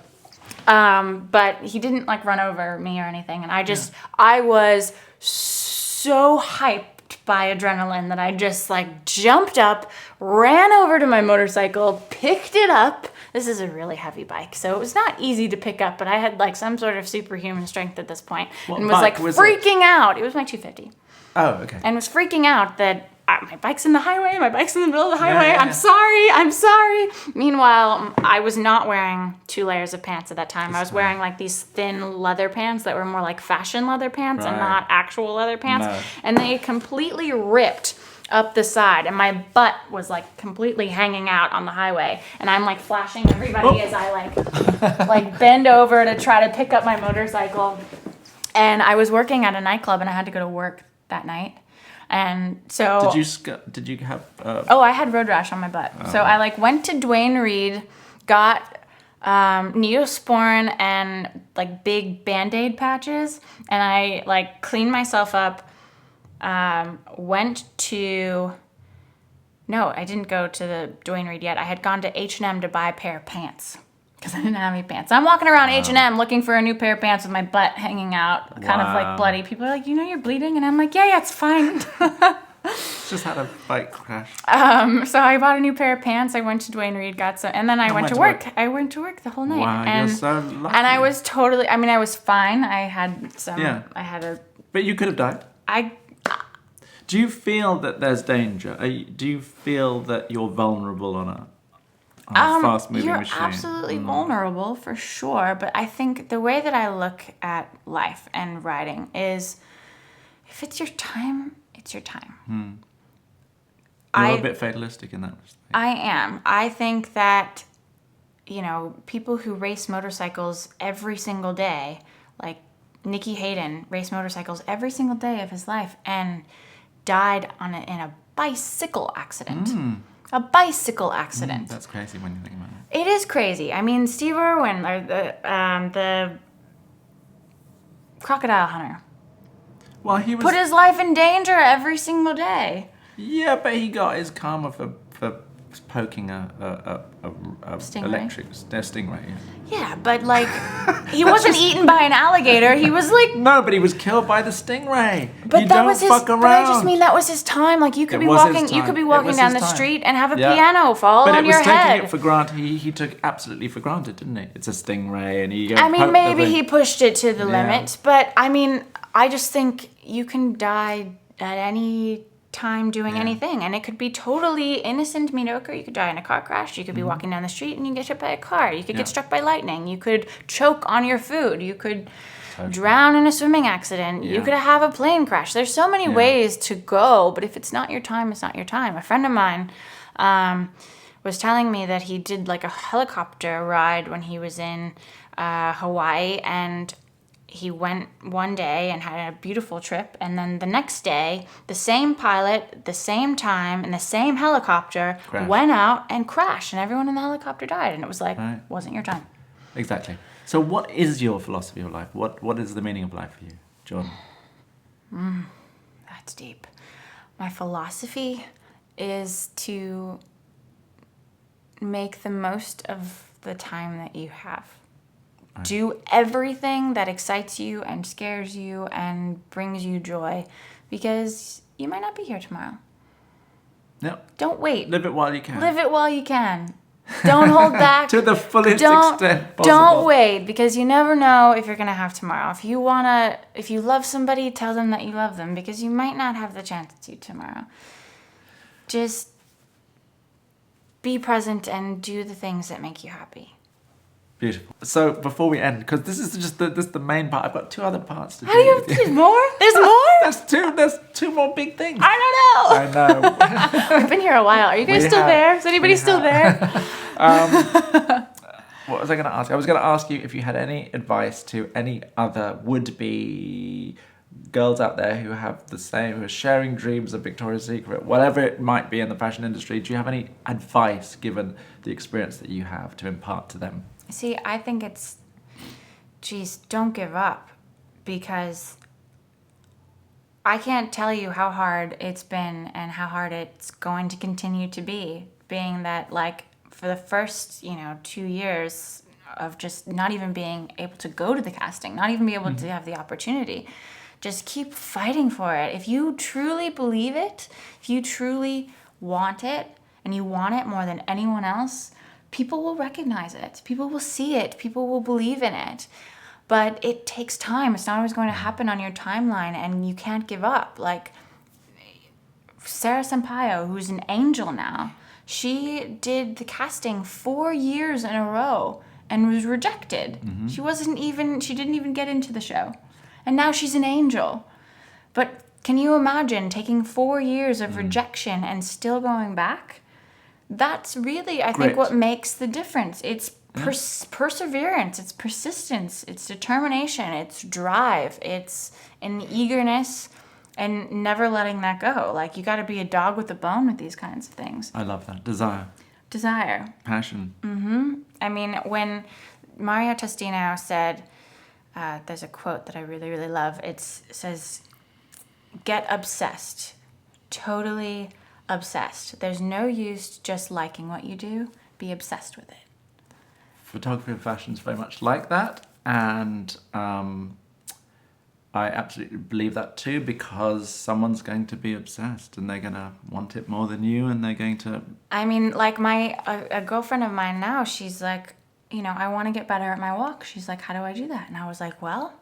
But he didn't run over me or anything. And I was so hyped by adrenaline that I just jumped up, ran over to my motorcycle, picked it up. This is a really heavy bike, so it was not easy to pick up, but I had some sort of superhuman strength at this point, What and was bike was freaking out. It was my 250. Oh, okay. And was freaking out that my bike's in the highway, my bike's in the middle of the highway, Yeah. I'm sorry. Meanwhile, I was not wearing 2 layers of pants at that time. I was wearing these thin leather pants that were more like fashion leather pants and Right. not actual leather pants. No. And they completely ripped up the side, and my butt was completely hanging out on the highway. And I'm flashing everybody as I bend over to try to pick up my motorcycle. And I was working at a nightclub, and I had to go to work that night. And so Did you have... I had road rash on my butt. So I went to Dwayne Reed, got Neosporin and like big Band-Aid patches, and I like cleaned myself up. No, I didn't go to the Duane Reade yet. I had gone to H&M to buy a pair of pants because I didn't have any pants. I'm walking around H&M looking for a new pair of pants with my butt hanging out, kind of like bloody. People are like, you're bleeding, and I'm like, yeah, it's fine. Just had a bike crash. So I bought a new pair of pants. I went to Duane Reade, got some, and then I went to work. I went to work the whole night. Wow, and, you're so lucky. And I was totally. I mean, I was fine. I had some. Yeah. I had a. But you could have died. Do you feel that there's danger? Do you feel that you're vulnerable on a fast-moving machine? You're absolutely vulnerable for sure. But I think the way that I look at life and writing is, if it's your time, it's your time. You're a bit fatalistic in that respect. I am. I think that, people who race motorcycles every single day, like Nicky Hayden raced motorcycles every single day of his life and died in a bicycle accident. A bicycle accident. That's crazy when you think about it. It is crazy. I mean, Steve Irwin, or the crocodile hunter. Well, he put his life in danger every single day. Yeah, but he got his karma for poking a electric stingray. Yeah, but like he wasn't eaten by an alligator. He was like no, but he was killed by the stingray. But that was his. But I just mean that was his time. Like you could be walking down the street and have a piano fall on your head. But it was taking it for granted. He took absolutely for granted, didn't he? It's a stingray, and he. I mean, maybe he pushed it to the limit, but I mean, I just think you can die at any time doing anything, and it could be totally innocent, mediocre. You could die in a car crash. You could be walking down the street and you get hit by a car. You could get struck by lightning. You could choke on your food. You could drown in a swimming accident. You could have a plane crash. There's so many ways to go, but if it's not your time, it's not your time. A friend of mine was telling me that he did like a helicopter ride when he was in Hawaii, and he went one day and had a beautiful trip, and then the next day, the same pilot, the same time, and the same helicopter went out and crashed, and everyone in the helicopter died, and it was like, wasn't your time. Exactly. So what is your philosophy of life? What is the meaning of life for you, Jordan? That's deep. My philosophy is to make the most of the time that you have. Do everything that excites you and scares you and brings you joy, because you might not be here tomorrow. Yep. Don't wait. Live it while you can. Live it while you can. Don't hold back. To the fullest extent possible. Don't wait, because you never know if you're going to have tomorrow. If you love somebody, tell them that you love them, because you might not have the chance to tomorrow. Just be present and do the things that make you happy. Beautiful. So before we end, because this is just the main part, I've got two other parts to do. How do you have there's more? There's more? There's two more big things. I don't know. I know. We've been here a while. Are you guys still there? Is anybody still there? What was I going to ask? I was going to ask you if you had any advice to any other would-be girls out there who are sharing dreams of Victoria's Secret, whatever it might be in the fashion industry. Do you have any advice, given the experience that you have, to impart to them? See, I think it's, don't give up, because I can't tell you how hard it's been and how hard it's going to continue to be, being that, like, for the first, 2 years of just not even being able to go to the casting, not even be able to have the opportunity, just keep fighting for it. If you truly believe it, if you truly want it, and you want it more than anyone else, people will recognize it. People will see it. People will believe in it. But it takes time. It's not always going to happen on your timeline, and you can't give up. Like Sarah Sampaio, who's an angel now, she did the casting 4 years in a row and was rejected. She didn't even get into the show. And now she's an angel. But can you imagine taking 4 years of rejection and still going back? That's really, I think, what makes the difference. It's perseverance, it's persistence, it's determination, it's drive, it's an eagerness, and never letting that go. Like, you got to be a dog with a bone with these kinds of things. I love that. Desire. Desire. Passion. I mean, when Mario Testino said, there's a quote that I really, really love. It says, get obsessed. Totally obsessed. There's no use just liking what you do. Be obsessed with it. Photography and fashion is very much like that. And I absolutely believe that too, because someone's going to be obsessed and they're going to want it more than you, and they're going to... I mean, like a girlfriend of mine now, she's like, you know, I want to get better at my walk. She's like, how do I do that? And I was like, well,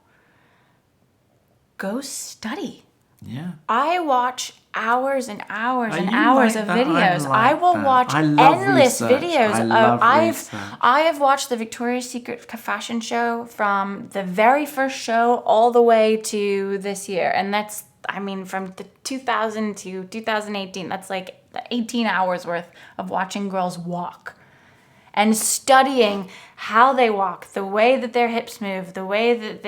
go study. Yeah. I watch hours and hours and you hours like of that? videos. I I will that. watch I love endless research. videos. I love research. I have watched the Victoria's Secret fashion show from the very first show all the way to this year. And that's, I mean, from the 2000 to 2018, that's like 18 hours worth of watching girls walk. And studying how they walk, the way that their hips move, the way that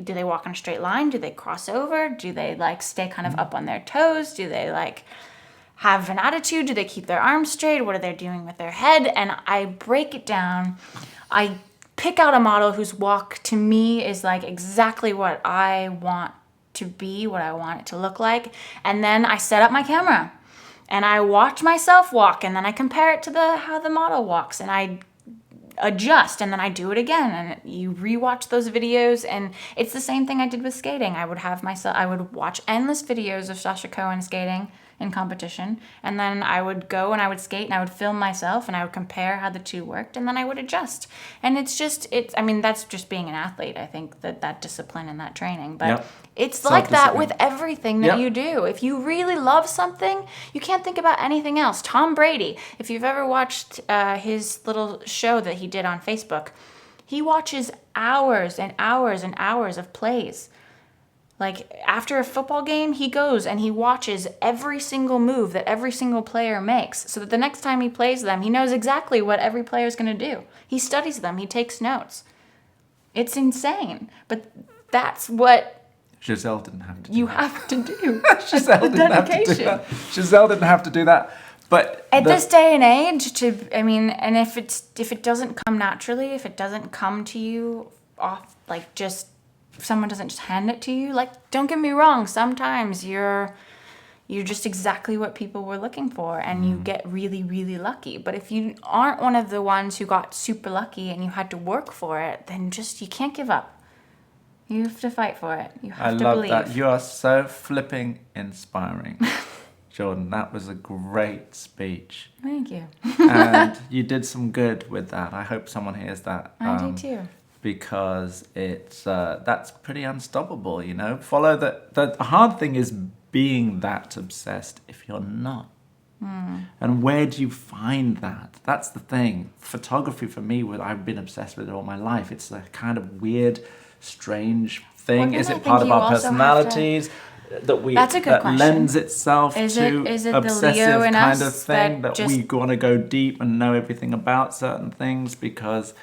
do they walk in a straight line? Do they cross over? Do they like stay kind of up on their toes? Do they like have an attitude? Do they keep their arms straight? What are they doing with their head? And I break it down. I pick out a model whose walk to me is like exactly what I want to be, what I want it to look like. And then I set up my camera. And I watch myself walk, and then I compare it to how the model walks, and I adjust, and then I do it again. And you rewatch those videos, and it's the same thing I did with skating. I would watch endless videos of Sasha Cohen skating in competition, and then I would go and I would skate, and I would film myself, and I would compare how the two worked, and then I would adjust. And I mean, that's just being an athlete. I think that discipline and that training, but. Yep. It's like that with everything that you do. If you really love something, you can't think about anything else. Tom Brady, if you've ever watched his little show that he did on Facebook, he watches hours and hours and hours of plays. Like after a football game, he goes and he watches every single move that every single player makes, so that the next time he plays them, he knows exactly what every player is going to do. He studies them. He takes notes. It's insane. But that's what... Giselle didn't have to do You that. have to do. Giselle didn't have to do that. Giselle didn't have to do that. But at this day and age, and if it doesn't come naturally, if it doesn't come to you off, like just, if someone doesn't just hand it to you, like, don't get me wrong, sometimes you're just exactly what people were looking for, and you get really, really lucky. But if you aren't one of the ones who got super lucky and you had to work for it, then just, you can't give up. You have to fight for it. You have to believe. I love that. You are so flipping inspiring. Jordan, that was a great speech. Thank you. And you did some good with that. I hope someone hears that. I do too. Because that's pretty unstoppable, you know? Follow the hard thing is being that obsessed if you're not. And where do you find that? That's the thing. Photography for me, I've been obsessed with it all my life. It's a kind of weird, strange thing. Is it part of our personalities that lends itself to obsessive kind of thing that we want to go deep and know everything about certain things because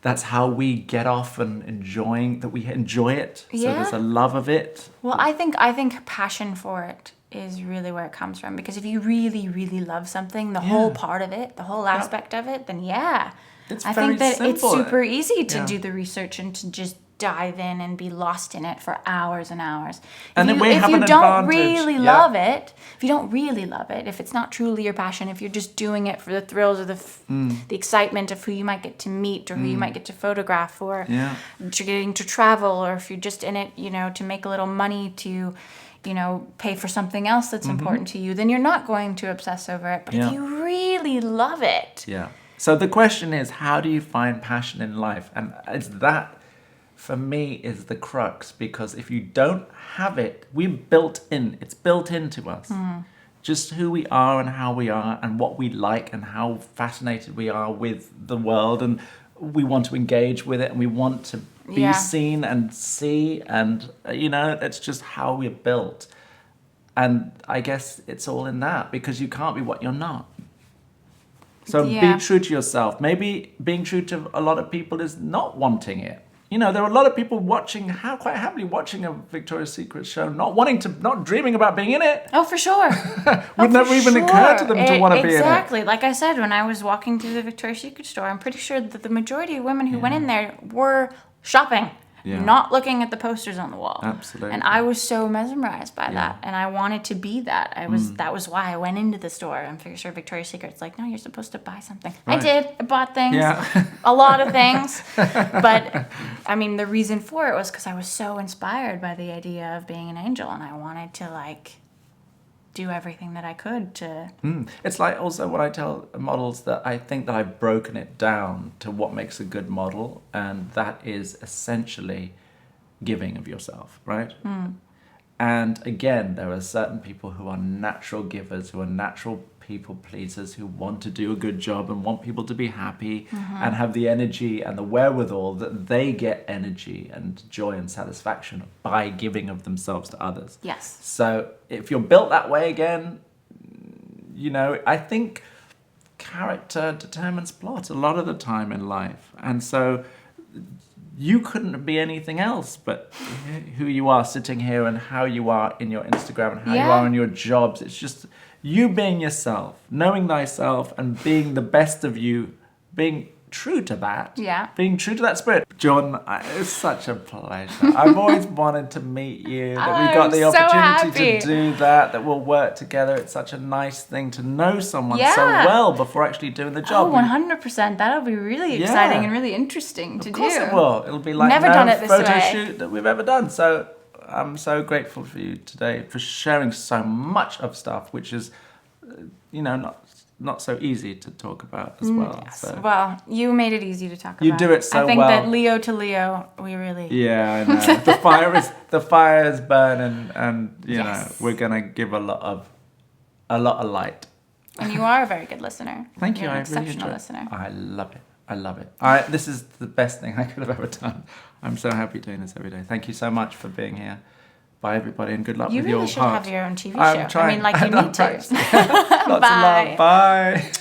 that's how we get off and we enjoy it. So there's a love of it. Well, I think passion for it is really where it comes from, because if you really, really love something, the whole part of it, the whole aspect of it, then I think that it's super easy to do the research and to just dive in and be lost in it for hours and hours. And if you don't really love it, if it's not truly your passion, if you're just doing it for the thrills or the excitement of who you might get to meet or who you might get to photograph or getting to travel, or if you're just in it, to make a little money to, pay for something else that's important to you, then you're not going to obsess over it. But if you really love it. Yeah. So the question is, how do you find passion in life? And it's that, for me, is the crux, because if you don't have it, it's built into us. Just who we are and how we are and what we like and how fascinated we are with the world, and we want to engage with it and we want to be seen and see, and it's just how we're built. And I guess it's all in that, because you can't be what you're not. So be true to yourself. Maybe being true to a lot of people is not wanting it. you know, there were a lot of people watching, quite happily watching a Victoria's Secret show, not dreaming about being in it. Oh, for sure. Would never even occur to them to want to be in it. Exactly. Like I said, when I was walking through the Victoria's Secret store, I'm pretty sure that the majority of women who went in there were shopping. Yeah. Not looking at the posters on the wall. Absolutely. And I was so mesmerized by that. And I wanted to be that. That was why I went into the store. I'm pretty sure Victoria's Secret's like, no, you're supposed to buy something. Right. I did. I bought things. Yeah. A lot of things. But I mean, the reason for it was because I was so inspired by the idea of being an angel, and I wanted to like do everything that I could to... It's like also what I tell models, that I think that I've broken it down to what makes a good model, and that is essentially giving of yourself, right? And again, there are certain people who are natural givers, who are natural people pleasers, who want to do a good job and want people to be happy and have the energy and the wherewithal that they get energy and joy and satisfaction by giving of themselves to others. Yes. So if you're built that way, again, you know, I think character determines plot a lot of the time in life. And so you couldn't be anything else but who you are sitting here, and how you are in your Instagram, and how you are in your jobs. It's just you being yourself, knowing thyself, and being the best of you, being true to that. Yeah. Being true to that spirit. John, it's such a pleasure. I've always wanted to meet you, that we've got the opportunity to do that we'll work together. It's such a nice thing to know someone so well before actually doing the job. Oh, 100%. That'll be really exciting and really interesting to do. Of course it will. It'll be like Never done it this photo way. shoot that we've ever done. So I'm so grateful for you today, for sharing so much of stuff, which is, you know, not so easy to talk about as well. Yes. So. Well, you made it easy to talk about. You do it so well. I think that Leo to Leo, we really... Yeah, I know. the fire is burning, and you know, we're gonna give a lot of light. And you are a very good listener. Thank you. You're an I exceptional really enjoy it. listener. I love it. This is the best thing I could have ever done. I'm so happy doing this every day. Thank you so much for being here. Bye, everybody, and good luck with your part. You really should have your own TV show. I'm trying. I mean, like, you need to. Lots of love. Bye.